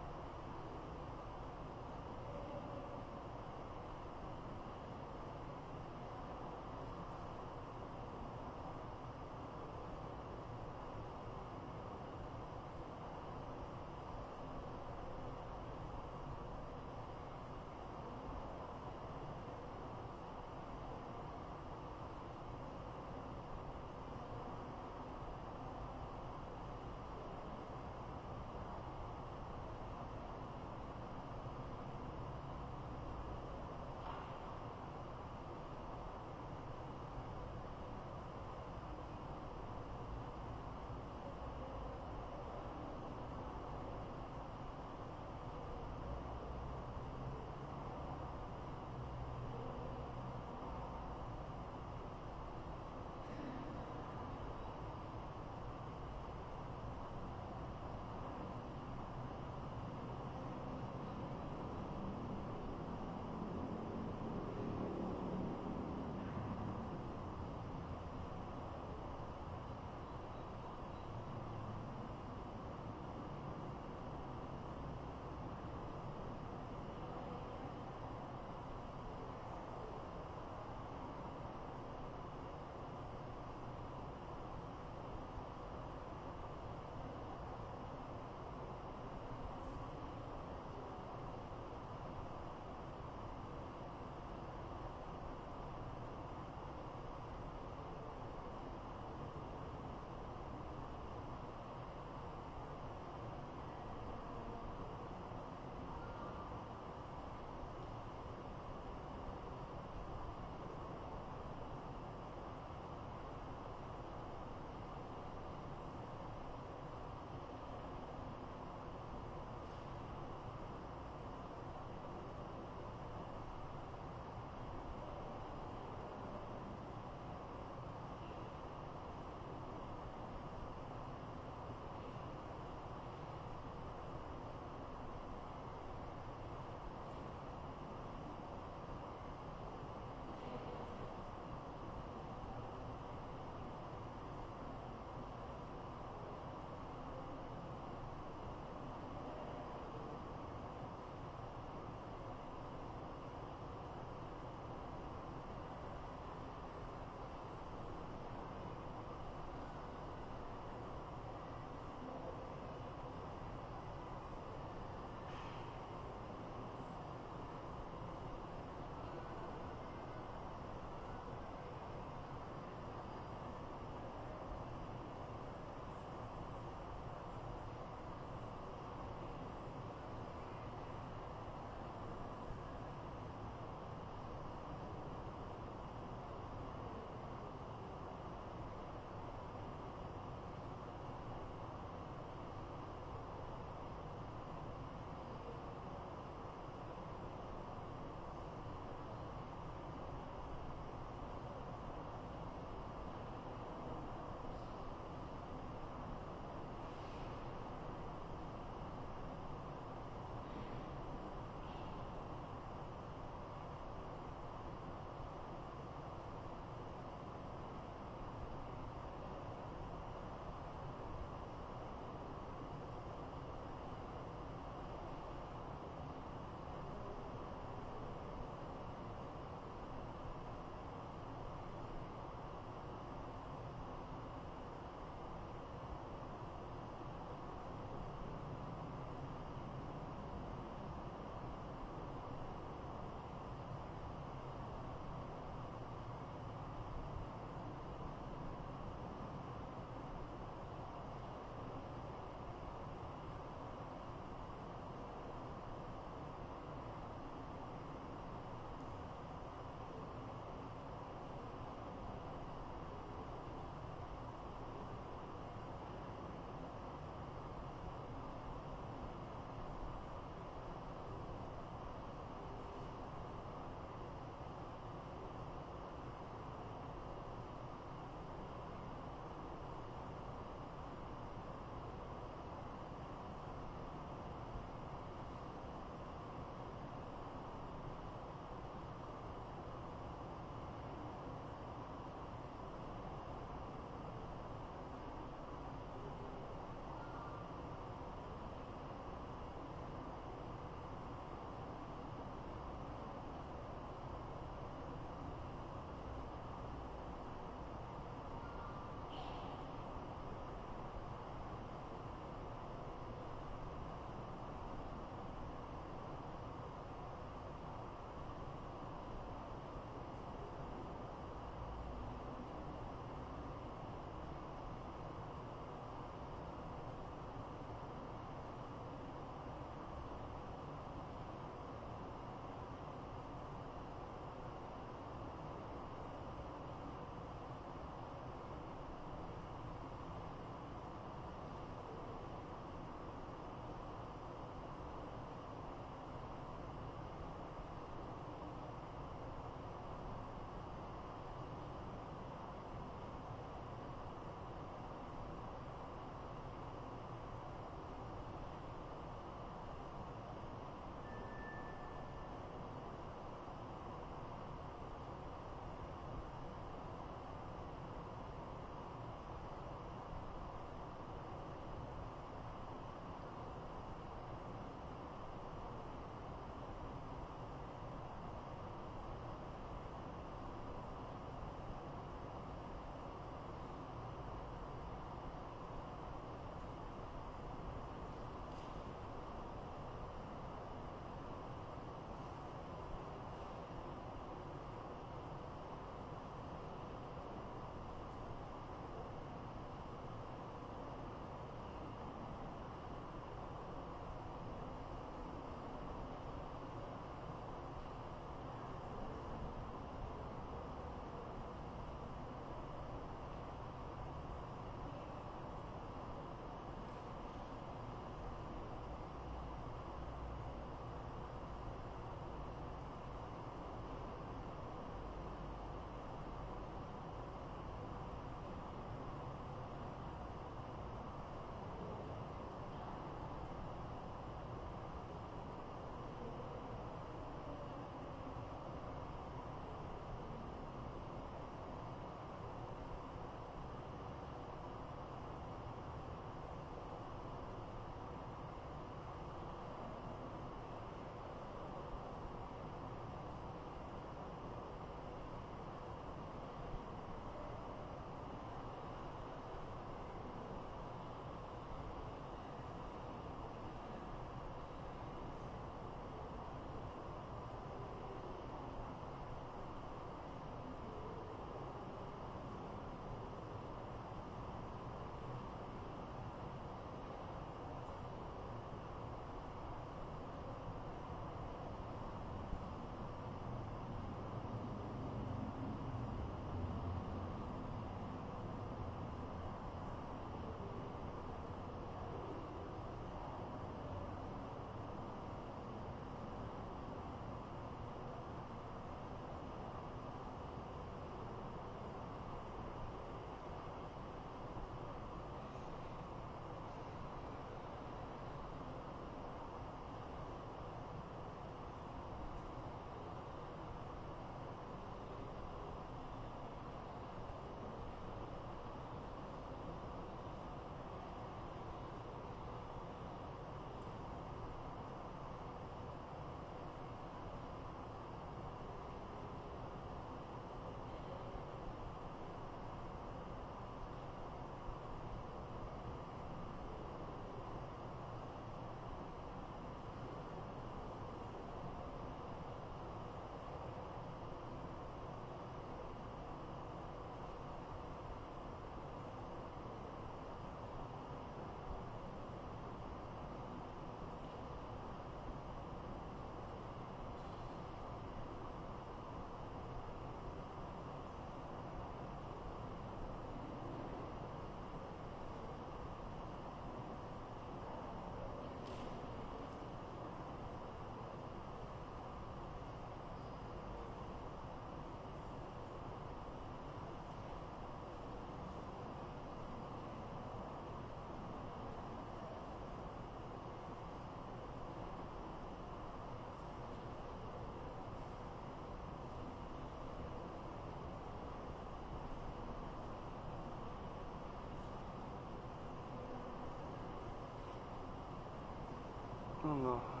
Allah.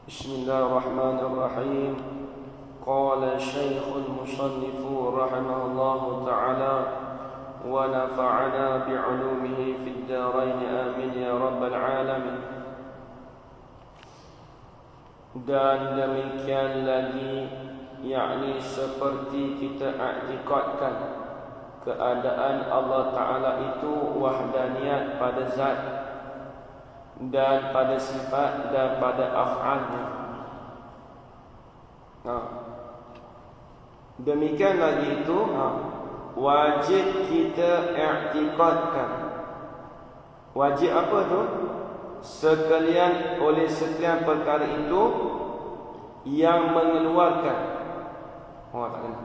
بسم الله الرحمن الرحيم. قال الشيخ المصنف رحمه الله تعالى ونفعنا بعلومه في الدارين آمين يا رب العالمين. Dan demikian lagi, yakni seperti kita i'tiqadkan keadaan Allah Ta'ala itu wahdaniyat pada zat dan pada sifat dan pada af'alnya. Demikian lagi itu wajib kita i'tiqadkan. Wajib apa tu? Sekalian oleh setiap perkara itu yang mengeluarkan. Tak kena.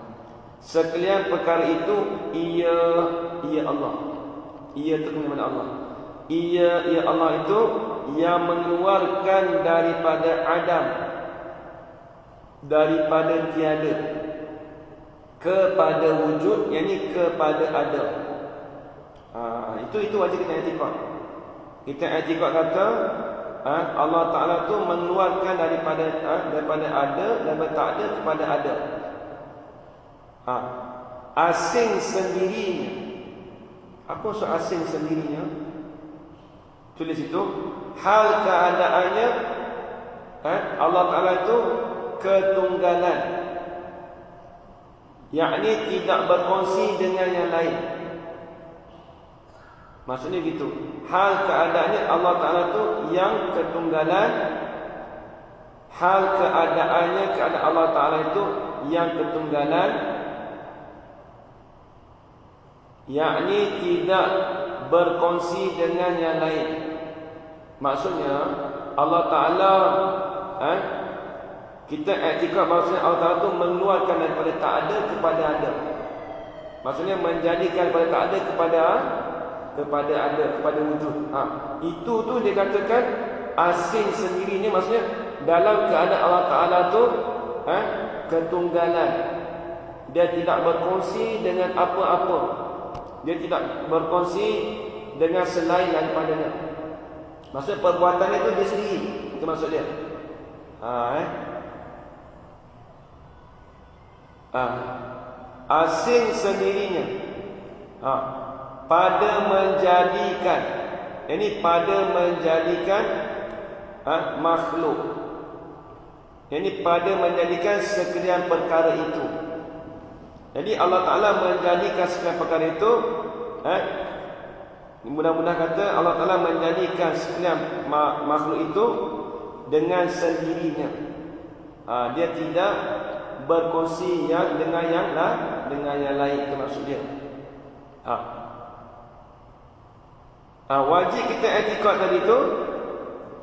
Sekalian perkara itu ia Allah. Ia itu kepada Allah. Ia Allah itu yang mengeluarkan daripada adam, daripada tiada kepada wujud, yakni kepada ada. Itu wajib kita i'tiqad. Kita i'tiqad kata Allah Ta'ala tu mengeluarkan daripada ada, daripada tak ada kepada ada. Asing sendirinya. Apa maksud asing sendirinya? Tulis itu, hal keadaannya Allah Ta'ala itu ketunggalan, yakni tidak berkongsi dengan yang lain. Maksudnya gitu. Hal keadaannya Allah Ta'ala itu yang ketunggalan. Hal keadaannya keadaan Allah Ta'ala itu yang ketunggalan, yakni tidak berkongsi dengan yang lain. Maksudnya Allah Ta'ala kita i'tiqad maksudnya Allah Ta'ala itu mengeluarkan daripada tak ada kepada ada. Maksudnya menjadikan daripada tak ada kepada ada, kepada wujud. Itu tu dia katakan asing sendirinya. Maksudnya dalam keadaan Allah Ta'ala tu ketunggalan. Dia tidak berkongsi dengan apa-apa. Dia tidak berkongsi dengan selain daripadanya. Maksudnya perbuatannya itu dia sendiri. Itu maksud dia. Asing sendirinya. Pada menjadikan, ini pada menjadikan makhluk, ini pada menjadikan sekalian perkara itu. Jadi Allah Ta'ala menjadikan sekalian perkara itu, mudah-mudahan kata Allah Ta'ala menjadikan sekalian makhluk itu dengan sendirinya. Dia tidak berkongsi dengan yang lain. Itu maksud dia. Wajib kita i'tiqad tadi itu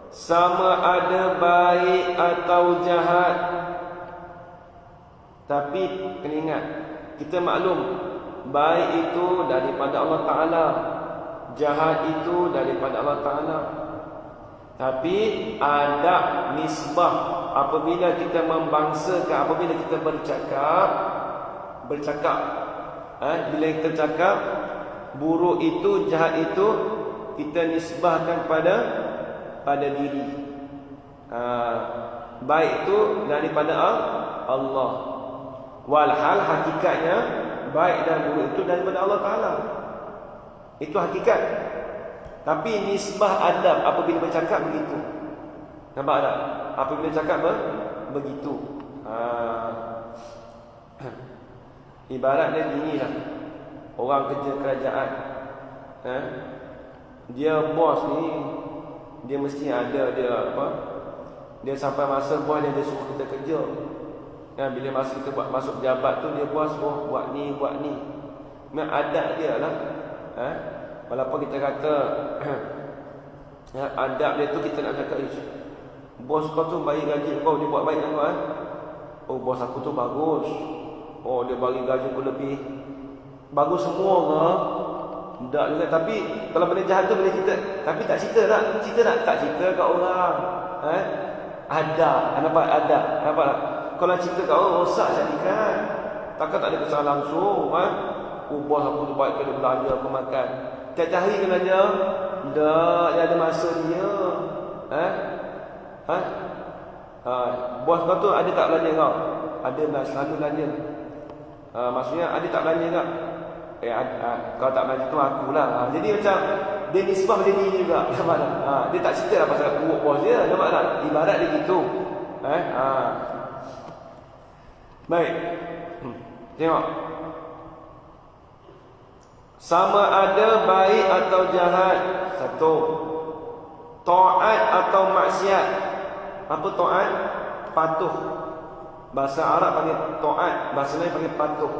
sama ada baik atau jahat. Tapi kena ingat, kita maklum baik itu daripada Allah Ta'ala, jahat itu daripada Allah Ta'ala. Tapi ada nisbah apabila kita membangsakan, apabila kita bercakap, bila kita cakap buruk itu, jahat itu, kita nisbahkan pada diri. Baik itu daripada Allah. Walhal hakikatnya baik dan buruk itu daripada Allah Ta'ala. Itu hakikat. Tapi nisbah adab apabila bercakap begitu. Nampak tak? Apabila bercakap begitu. Ibarat dia gini lah. Orang kerja kerajaan. Dia bos ni, dia mesti ada dia apa? Dia sampai masa bos dia suruh kita kerja. Bila masa kita masuk pejabat tu, dia bos buat ni. Memang adab dia lah. Walaupun kita kata adab dia tu kita nak cakap Bos kau tu bagi gaji kau, dia buat baik dengan kau Oh, bos aku tu bagus. Oh, dia bagi gaji aku lebih. Bagus semua ke? Tak juga. Tapi kalau benda jahat tu boleh cerita. Tapi tak cerita tak? Cerita tak? Tak cerita kat orang. Ada. Nampak? Ada. Nampak tak? Kalau cerita kat orang, rosak jadikan. Takkan tak ada kesan langsung. Oh, bos aku tu baik ke, dia belanja aku makan. Tiap-tiap hari kena belanja? Tak. Dia ada masa dia. Bos kau tu ada tak belanja kau? Ada lah, selalu belanja. Maksudnya ada tak belanja kau? Kalau tak belanja tu akulah. Jadi macam dia nisbah pada diri juga. Nampak tak? Dia tak cerita lah pasal buruk bos dia. Nampak tak? Ibarat dia gitu. Baik. Tengok. Sama ada baik atau jahat. Satu. Taat atau maksiat. Apa taat? Patuh. Bahasa Arab panggil taat, bahasa lain panggil patuh.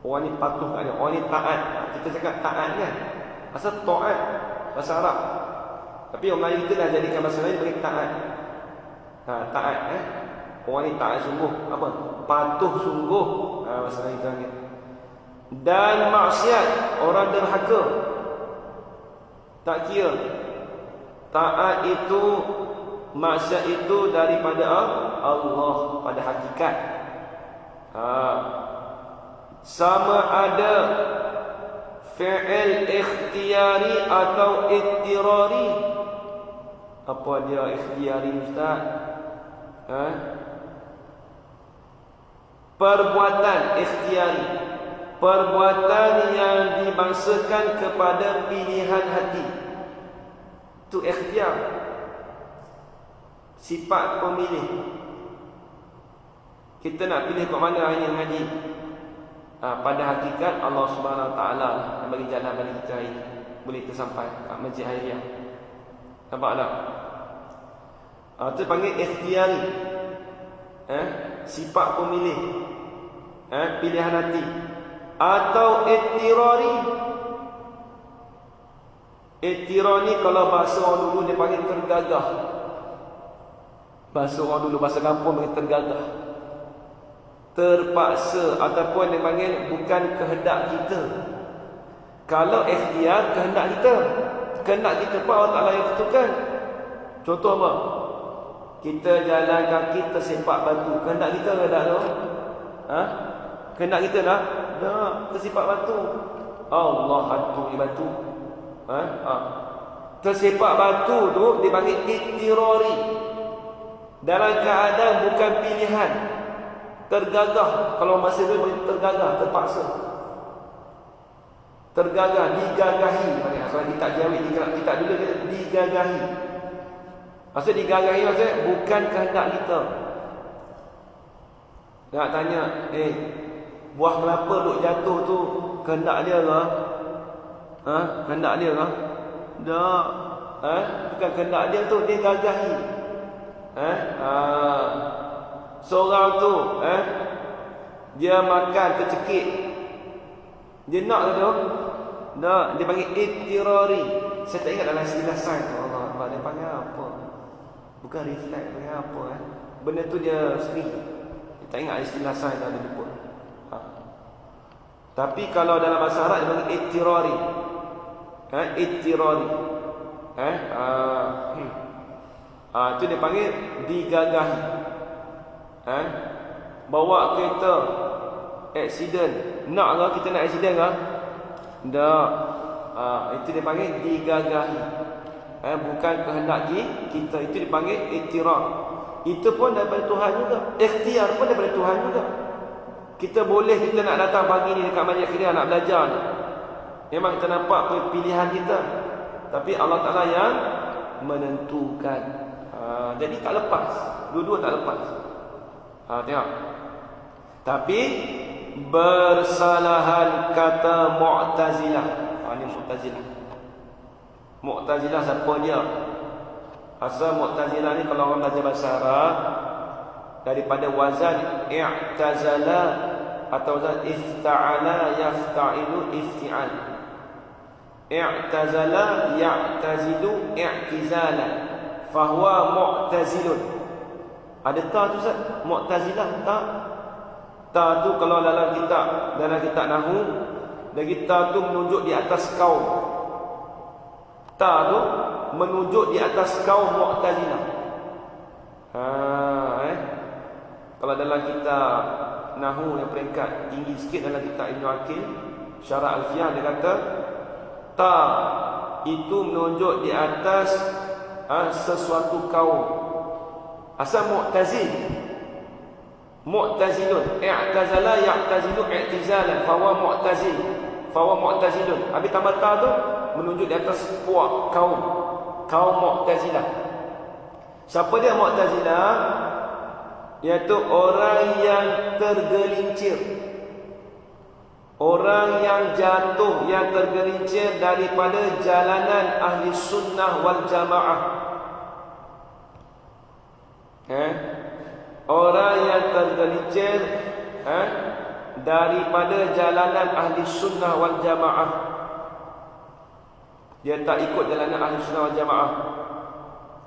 Orang ni patuh kat dia, orang ni taat. Kita cakap taat kan? Bahasa taat, bahasa Arab. Tapi orang Melayu kita dah jadikan bahasa lain panggil taat. Taat orang ni taat sungguh. Apa? Patuh sungguh. Bahasa lain kita panggil. Dan maksiat, orang derhaka. Tak kira. Taat itu, maksiat itu daripada Allah pada hakikat. Sama ada fi'il ikhtiyari atau ittirari. Apa dia ikhtiyari, Ustaz? Perbuatan ikhtiyari, perbuatan yang dibangsakan kepada pilihan hati. Itu ikhtiyar, sifat pemilih. Kita nak pilih kat mana hari ni haji? Pada hakikat Allah Subhanahu Wa Taala yang bagi jalan bagi kita hari ni. Boleh kita sampai kat Masjid Hairiyah. Nampak tak? Itu panggil ikhtiyari. Sifat pemilih. Pilihan hati. Atau ittirari. Ittirari kalau bahasa orang dulu dia panggil tergagah. Bahasa orang dulu, bahasa kampung panggil tergagah. Terpaksa ataupun dia panggil bukan kehendak kita. Kalau ikhtiar, kehendak kita. Kehendak kita pun Allah Ta'ala yang tentukan. Contoh apa? Kita jalan kaki tersepak batu. Kehendak kita ke tak tu? Kehendak kita tak? Tak, tersepak batu. Allah hantu di batu. Tersepak batu tu dipanggil ittirari. Dalam keadaan bukan pilihan. Tergagah. Kalau masa tu tergagah, terpaksa. Tergagah, digagahi. Kalau kita jawab, kita dulu digagahi. Maksud digagahi maksudnya bukan kehendak kita. Nak tanya, buah kelapa duk jatuh tu kehendak dia ke? Kehendak dia ke? Tak. Bukan kehendak dia tu, dia gagahi. Seorang tu dia makan tercekik. Dia nak ke tu? Tak. Dia panggil ittirari. Saya tak ingat dalam istilah sains tu. Allah, dia panggil apa? Bukan refleks, panggil apa benda tu dia sendiri. Dia tak ingat istilah sains ada disebut. Tapi kalau dalam bahasa Arab dia panggil ittirari. Ittirari. Itu dia panggil digagahi. Bawa kereta aksiden. Nak ke kita nak aksiden ke? Tak. Itu dia panggil digagahi. Bukan kehendak kita. Itu dipanggil ittirar. Itu pun daripada Tuhan juga. Ikhtiar pun daripada Tuhan juga. Kita boleh, kita nak datang pagi ni dekat Masjid Hairiyah nak belajar ni. Memang kita nampak pilihan kita. Tapi Allah Ta'ala yang menentukan. Jadi tak lepas. Dua-dua tak lepas. Tengok. Tapi bersalahan kata Mu'tazilah. Ini Mu'tazilah. Mu'tazilah siapa dia? Asal Mu'tazilah ni kalau orang belajar bahasa Arab, daripada wazan i'tazala atau wazan ifta'ala yafta'ilu ifti'al. I'tazala ya'tazilu i'tizala. fahuwa mu'tazilun. Ada ta tu Ustaz? Mu'tazilah ta. Ta tu kalau dalam kitab nahwu, lagi ta tu menunjuk di atas kaum. Ta tu menunjuk di atas kaum Mu'tazilah. Kalau dalam kitab nahwu yang peringkat tinggi sikit, dalam kitab Ibn Aqil Syarah Alfiyah, dia kata ta itu menunjuk di atas sesuatu kaum. Asal mu'tazil, mu'tazilun, i'tazala ya'tazilu i'tizalan, fahuwa mu'tazil, fahuwa mu'tazilun. Habis tambah ta tu menunjuk di atas puak kaum Mu'tazilah. Siapa dia Mu'tazilah? Iaitu orang yang tergelincir, orang yang jatuh, yang tergelincir daripada jalanan ahli sunnah wal jamaah. Orang yang tergelincir daripada jalanan ahli sunnah wal jamaah. Dia tak ikut jalanan ahli sunnah wal jamaah.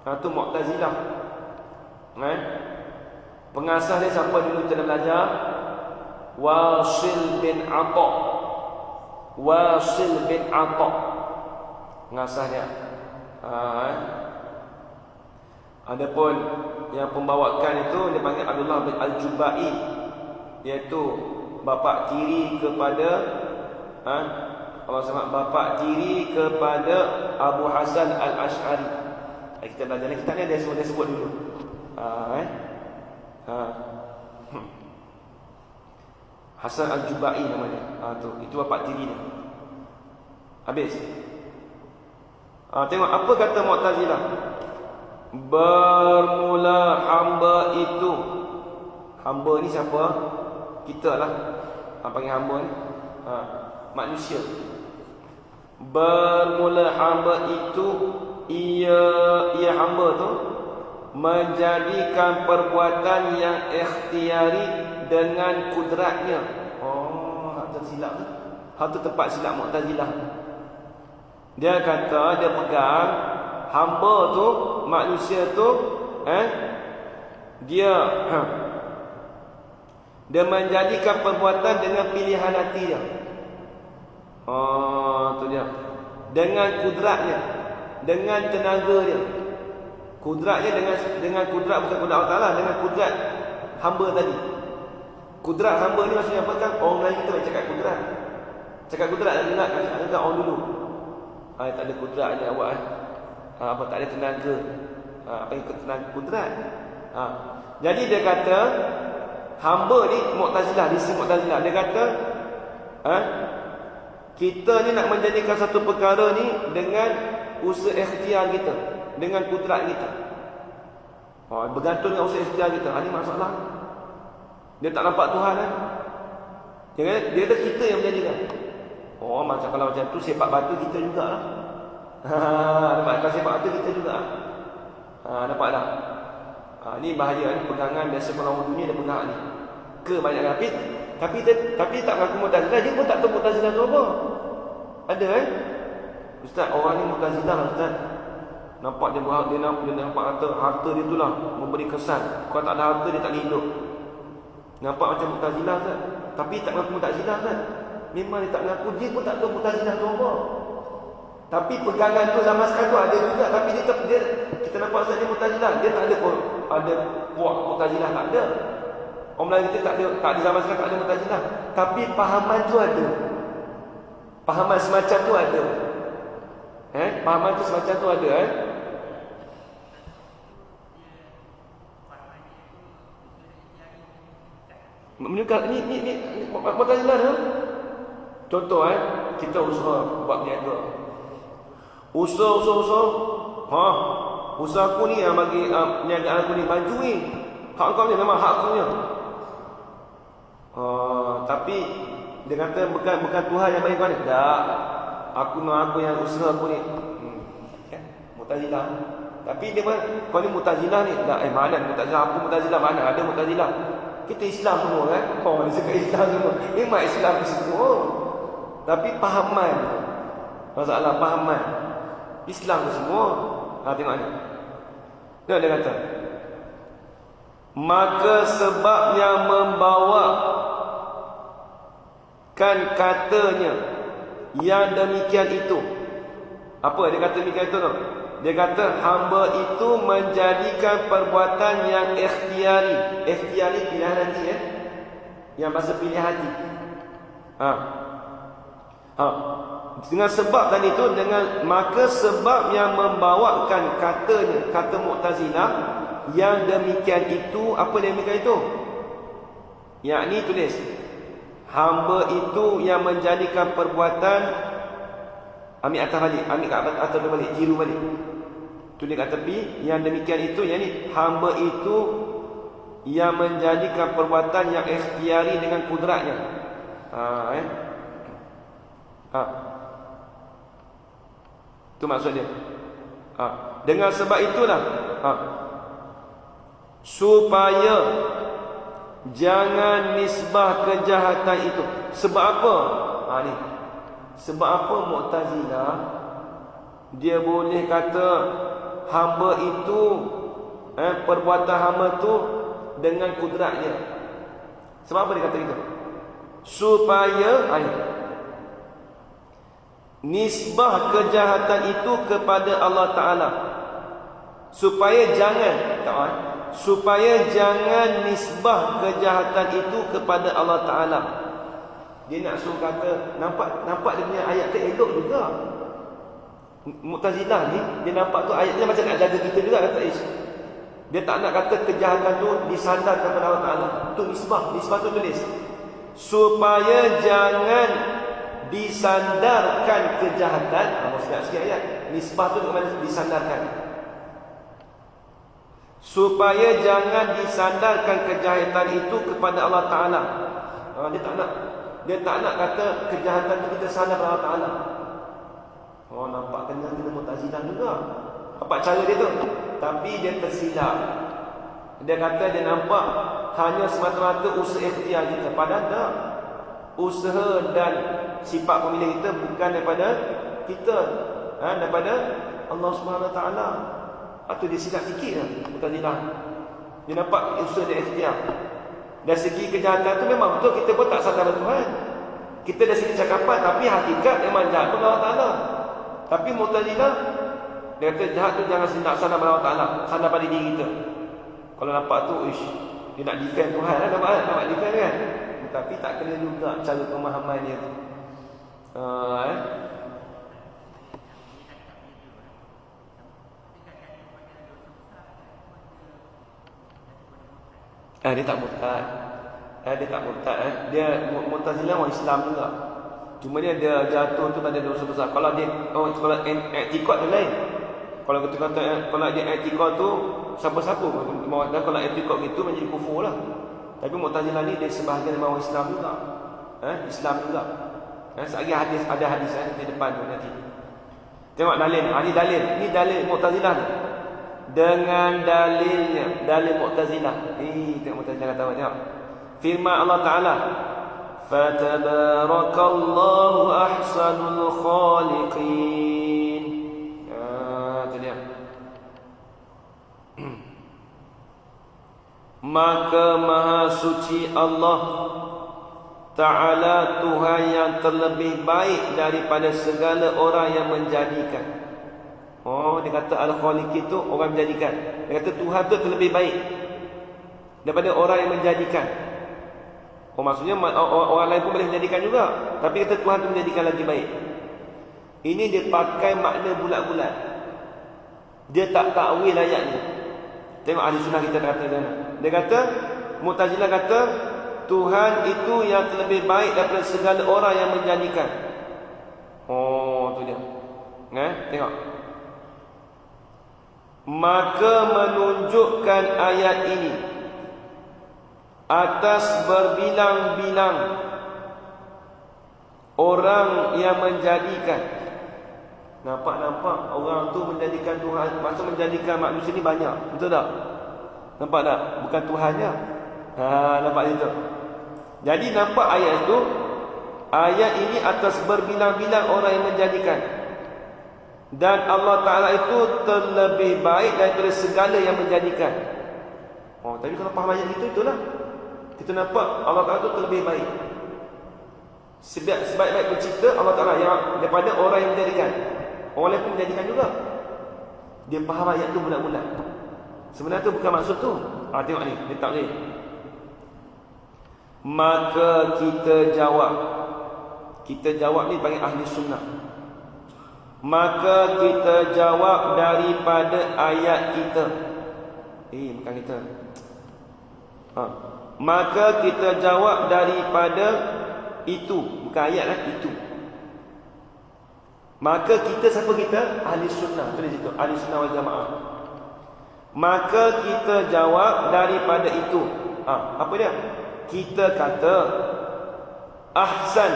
Itu Mu'tazilah. Pengasas dia siapa dulu kita dah belajar? Wasil bin Atha. Wasil bin Atha pengasasnya. Adapun yang pembawakan itu dia panggil Abdullah bin Al-Jubai, iaitu bapa tiri kepada Allah SWT, bapa tiri kepada Abu Hasan Al-Ash'ari. Kita belajar kitab ni, dia sebut dulu. Hasan Al-Jubai namanya. Itu bapa tiri dia. Habis. Tengok apa kata Mu'tazilah. Bermula hamba itu. Hamba ni siapa? Kita lah. Panggil hamba ni manusia. Bermula hamba itu, ia hamba tu menjadikan perbuatan yang ikhtiari dengan kudratnya. Hak tu silap tu. Hak tu tempat silap Mu'tazilah. Dia kata, dia pegang hamba tu, manusia tu, dia menjadikan perbuatan dengan pilihan hati dia. Tu dia. Dengan kudratnya, dengan tenaga dia. Kudratnya dengan kudrat, bukan kudrat Allah Ta'ala, dengan kudrat hamba tadi. Kudrat hamba ni maksudnya apa kan? Orang lain kita cakap kudrat. Cakap kudrat ingat orang dulu. Tak ada kudrat je awak tak ada tenaga. Apa yang tenaga kudrat. Jadi dia kata hamba ni Mu'tazilah, di sini Mu'tazilah dia kata kita ni nak menjadikan satu perkara ni dengan usaha ikhtiar kita, dengan kudrat kita. Bergantung dengan usaha ikhtiar kita. Ini masalah. Dia tak nampak Tuhan kan? Dia kata kita yang menjadikan. Macam kalau macam tu sepak batu kita jugalah. Nampak kalau sepak batu kita juga. Nampak tak? Ni bahaya ni, pegangan biasa orang dunia dia pegang ni. Kebanyakan tapi tak mengaku Mu'tazilah, dia pun tak tahu Mu'tazilah tu apa. Ada Ustaz, orang ni Mu'tazilah Ustaz. Nampak dia nampak harta dia tu lah memberi kesan. Kalau tak ada harta dia tak boleh hidup. Nampak macam Mu'tazilah Ustaz. Tapi tak mengaku Mu'tazilah Ustaz. Memang dia tak mengaku, dia pun tak tahu Mu'tazilah tu apa. Tapi pegangan tu zaman sekarang tu ada juga. Tapi dia kita nampak Ustaz dia Mu'tazilah. Dia tak ada puak Mu'tazilah, tak ada. Orang Melayu kita tak ada zaman sekarang tak ada Mu'tazilah. Tapi pahaman tu ada. Pahaman semacam tu ada. Pahaman tu semacam tu ada. Menukar ni Mu'tazilah tu. Contoh kita usaha buat niaga. Usaha. Usaha aku ni yang bagi niagaan aku ni maju ni. Hak kau ni memang hak aku ni. Tapi dia kata bukan Tuhan yang bagi kau ni. Tak. Aku yang usaha aku ni. Mu'tazilah. Tapi dia pun kau ni Mu'tazilah ni. Tak, mana Mu'tazilah? Aku Mu'tazilah mana? Ada Mu'tazilah. Kita Islam semua kan? Dia cakap Islam semua. Memang Islam semua. Tapi pahaman. Masalah pahaman. Islam tu semua. Tengok ni. Dia kata, maka sebab yang membawa kan katanya yang demikian itu. Apa dia kata demikian itu tu? Dia kata hamba itu menjadikan perbuatan yang ikhtiari. Ikhtiari pilihan hati Yang bahasa pilihan hati. Dengan sebab tadi itu, maka sebab yang membawakan katanya, kata Mu'tazilah yang demikian itu, apa demikian itu? Yakni tulis, hamba itu yang menjadikan perbuatan, ambil atas balik, ambil kat atas balik, jiru balik, tulis kat tepi, yang demikian itu, yakni hamba itu yang menjadikan perbuatan yang ikhtiari dengan kudratnya. Itu maksud dia. Dengan sebab itulah supaya jangan nisbah kejahatan itu. Sebab apa? Ni. Sebab apa Mu'tazilah dia boleh kata hamba itu perbuatan hamba tu dengan kudratnya. Sebab apa dia kata itu? Supaya nisbah kejahatan itu kepada Allah Ta'ala. Supaya jangan nisbah kejahatan itu kepada Allah Ta'ala. Dia nak suruh kata, nampak dia punya ayat tu elok juga. Mu'tazilah ni, dia nampak tu ayatnya macam nak jaga kita juga, kata Ish. Dia tak nak kata kejahatan tu disandarkan kepada Allah Ta'ala. Tu nisbah tu tulis, supaya jangan disandarkan kejahatan. Maksudnya sikit ayat, nisbah tu disandarkan, supaya jangan disandarkan kejahatan itu kepada Allah Ta'ala. Dia tak nak kata kejahatan itu kita sandar kepada Allah Ta'ala. Nampak kena Mu'tazilah juga. Apa cara dia tu? Tapi dia tersilap. Dia kata dia nampak hanya semata-mata usaha ikhtiar kita. Padahal tak. Usaha dan sifat pemilih kita bukan daripada kita, daripada Allah Subhanahu Wa Taala. Atau dia silap sikit lah Mu'tazilah. Dia nampak usaha dia ikhtiar. Dari segi kejahatan tu memang betul, kita pun tak sadar Tuhan. Kita dari segi cakapan, tapi hakikat memang jahat kepada Allah Ta'ala. Tapi Mu'tazilah dia kata jahat tu jangan sadar pada Allah Ta'ala, sadar pada diri kita. Kalau nampak tu, dia nak defend Tuhan lah, nampak defend kan. Tapi tak kena juga cara pemahaman dia tu. Dia tak murtad. Dia tak murtad. Dia Mu'tazilah orang Islam juga. Cuma dia jatuh tu tak ada dosa besar. Kalau dia kalau i'tiqad tu lain. Kalau kita kata kalau dia i'tiqad tu siapa-siapa. Dan kalau i'tiqad gitu menjadi kufur lah. Tapi Mu'tazilah ni dia sebahagian orang Islam juga. Islam juga. Sekali ada hadis di depan tu nanti. Tengok dalil. Ni dalil Mu'tazilah ni. Dengan dalilnya, dalil Mu'tazilah. Tengok Mu'tazilah kata apa? Tengok. Firman Allah Ta'ala, fatabarakallahu ahsanul khaliqin. Itu dia. Maka maha suci Allah Ta'ala, Tuhan yang terlebih baik daripada segala orang yang menjadikan. Dia kata Al-Khaliq itu orang menjadikan. Dia kata Tuhan itu terlebih baik daripada orang yang menjadikan. Maksudnya orang lain pun boleh menjadikan juga, tapi kata Tuhan itu menjadikan lagi baik. Ini dia pakai makna bulat-bulat. Dia tak takwil ayatnya. Tengok ahli sunnah kita kata sana. Dia kata, Mu'tazilah kata Tuhan itu yang terlebih baik daripada segala orang yang menjadikan. Tu dia. Tengok. Maka menunjukkan ayat ini atas berbilang-bilang orang yang menjadikan. Nampak orang tu menjadikan Tuhan, maksud menjadikan manusia ni banyak. Betul tak? Nampak tak? Bukan Tuhannya. Nampak itu. Jadi nampak ayat itu, ayat ini atas berbilang-bilang orang yang menjadikan. Dan Allah Ta'ala itu terlebih baik daripada segala yang menjadikan. Tapi kalau faham ayat itu, itulah kita nampak Allah Ta'ala itu terlebih baik. Sebaik-baik pencipta Allah Ta'ala yang daripada orang yang menjadikan. Orang lain pun menjadikan juga. Dia faham ayat itu bulat-bulat. Sebenarnya tu bukan maksud tu. Tengok ni, dia tak boleh. Maka kita jawab ni panggil ahli sunnah. Maka kita jawab daripada ayat kita. Bukan kita. Maka kita jawab daripada itu. Bukan ayat lah, itu. Maka kita, siapa kita? Ahli sunnah. Tulis itu, ahli sunnah wal jamaah. Maka kita jawab daripada itu. Apa dia? Kita kata ahsan.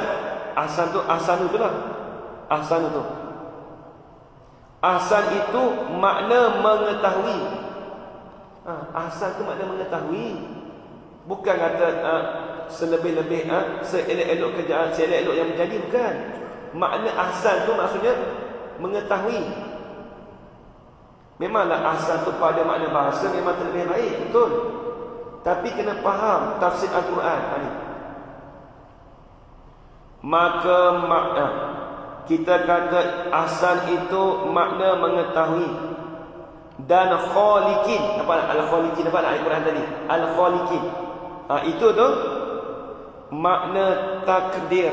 Ahsan tu lah. Ahsan tu. Ahsan itu makna mengetahui. Ahsan tu makna mengetahui. Bukan kata selebih-lebih seelok-elok kerjaan, seelok-elok yang menjadi, bukan. Makna ahsan tu maksudnya mengetahui. Memanglah ahsan tu pada makna bahasa memang terlebih baik, betul. Tapi kena faham tafsir Al-Quran ni. Maka kita kata ahsan itu makna mengetahui. Dan khaliqin, apa al-khaliqin, apa ayat Quran tadi? Al-khaliqin. Itu tu makna takdir.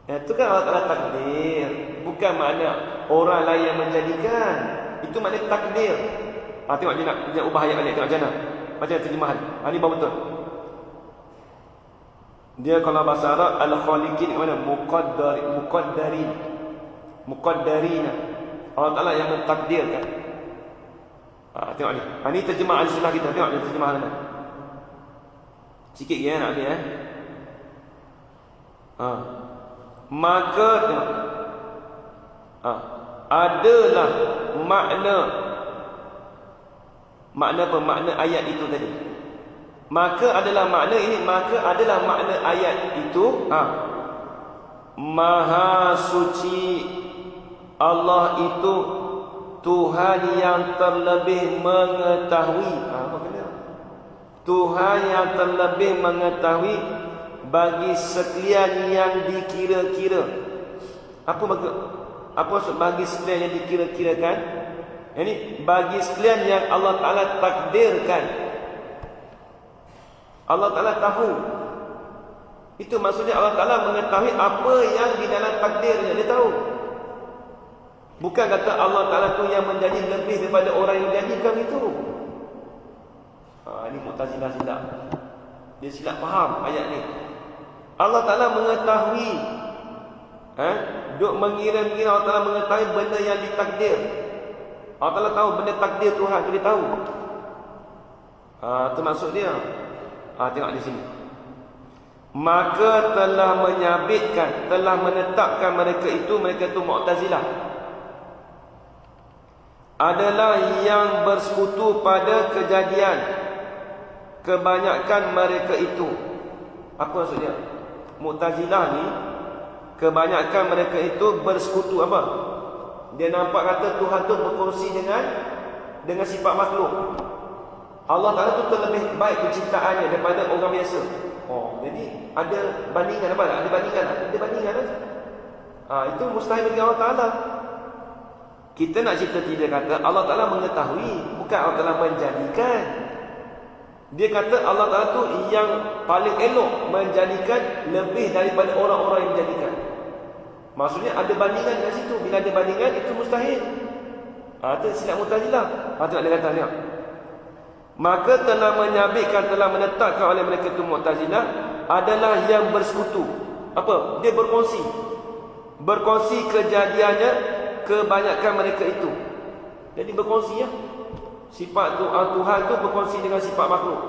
Itu kan Allah Ta'ala takdir. Bukan makna orang lain yang menjadikan. Itu makna takdir. Tengok dia nak ubah ayat balik. Tengok macam mana. Macam terjemahan. Ini baru betul. Dia kalau bahasa Arab al-khaliqin mana? Muqaddarin. Allah Ta'ala yang mentakdirkan. Tengok ni. Ini terjemah al-sunnah kita. Tengok ni terjemahan mana. Sikit ya nak ambil Maka adalah makna apa? Makna ayat itu tadi. Maka adalah makna ini. Maka adalah makna ayat itu. Maha suci Allah itu Tuhan yang terlebih mengetahui. Apa kena? Tuhan yang terlebih mengetahui bagi sekalian yang dikira-kira. Apa maksud bagi sekalian yang dikira-kirakan? Ini bagi sekalian yang Allah Ta'ala takdirkan. Allah Ta'ala tahu. Itu maksudnya Allah Ta'ala mengetahui apa yang di dalam takdirnya. Dia tahu. Bukan kata Allah Ta'ala tu yang menjadi lebih daripada orang yang menjadikan itu. Ini Mu'tazilah silap. Dia silap faham ayat ni. Allah Ta'ala mengetahui. Duk mengira-ngira Allah Ta'ala mengetahui benda yang ditakdir. Allah Ta'ala tahu benda takdir Tuhan tu, dia tahu. Itu maksud dia. Tengok di sini. Maka telah menyabitkan, telah menetapkan mereka itu Mu'tazilah, adalah yang bersekutu pada kejadian kebanyakan mereka itu. Apa maksudnya? Mu'tazilah ni, kebanyakan mereka itu bersekutu apa? Dia nampak kata Tuhan tu berkongsi dengan sifat makhluk. Allah Ta'ala tu terlebih baik penciptaannya daripada orang biasa. Jadi ada bandingan apa? Ada bandingan tak? Ada bandingan tak? Itu mustahil bagi Allah Ta'ala. Kita nak cerita tidak kata Allah Ta'ala mengetahui, bukan Allah Ta'ala menjadikan. Dia kata Allah Ta'ala tu yang paling elok menjadikan lebih daripada orang-orang yang menjadikan. Maksudnya ada bandingan kat situ. Bila ada bandingan, itu mustahil. Itu silap Mu'tazilah. Tengok dia kata, tengok. Maka telah menyabitkan, telah menetapkan oleh mereka itu Mu'tazilah adalah yang bersekutu. Apa? Dia berkongsi. Berkongsi kejadiannya kebanyakan mereka itu. Jadi berkongsi ya. Sifat Tuhan tu berkongsi dengan sifat makhluk.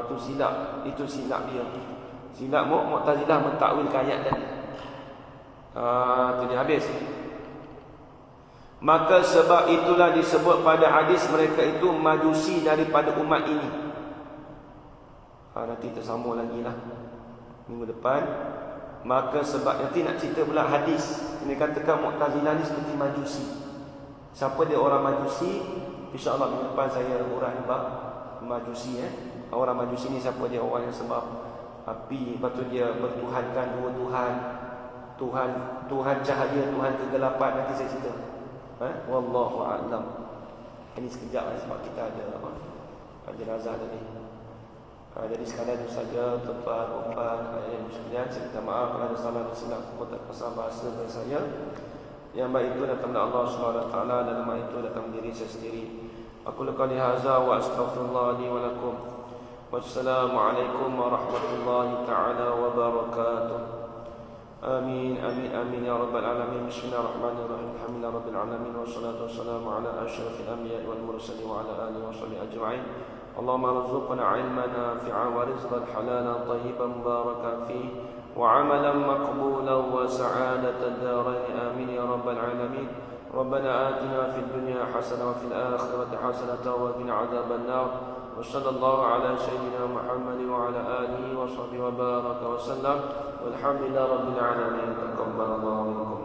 Itu silap. Itu silap dia. Silap Mu'tazilah mentakwilkan ayat tadi. Itu dia habis. Maka sebab itulah disebut pada hadis mereka itu majusi daripada umat ini. Nanti tersambung lagi lah minggu depan. Maka sebab nanti nak cerita pula hadis. Ini katakan Mu'tazilah ni seperti Majusi. Siapa dia orang Majusi? InsyaAllah minggu depan saya uraikan bab Majusi. Orang Majusi ni siapa dia? Orang yang sebab api, lepas tu dia bertuhankan dua Tuhan. Tuhan cahaya, Tuhan kegelapan. Nanti saya cerita. Wallahu a'lam. Ini sekejap sebab kita ada jenazah tadi. Jadi sekalian itu saja tuan-tuan, puan-puan, ayah sekalian, saya minta maaf kalau ada salah dan silap kepada pasal bahasa dari saya. Yang baik itu datang dari Allah SWT dan yang baik itu datang dari diri saya sendiri. Aku qali hadza wa astaghfirullah li wa lakum. Wassalamualaikum warahmatullahi taala wabarakatuh. Amin amin amin ya rabbal alamin. Bismillahirrahmanirrahim. Alhamdulillah rabbil alamin wassalatu wassalamu ala asyrafil anbiya'i wal mursalin wa ala alihi washabbihi ajma'in. اللهم ارزقنا علما نافعا ورزقا حلالا طيبا مباركا فيه وعملا مقبولا وسعادة الدارين آمين يا رب العالمين. ربنا آتنا في الدنيا حسنة وفي الآخرة حسنة وقنا عذاب النار. وصلى الله على سيدنا محمد وعلى آله وصحبه وبارك وسلم والحمد لله رب العالمين. تقبل الله منكم.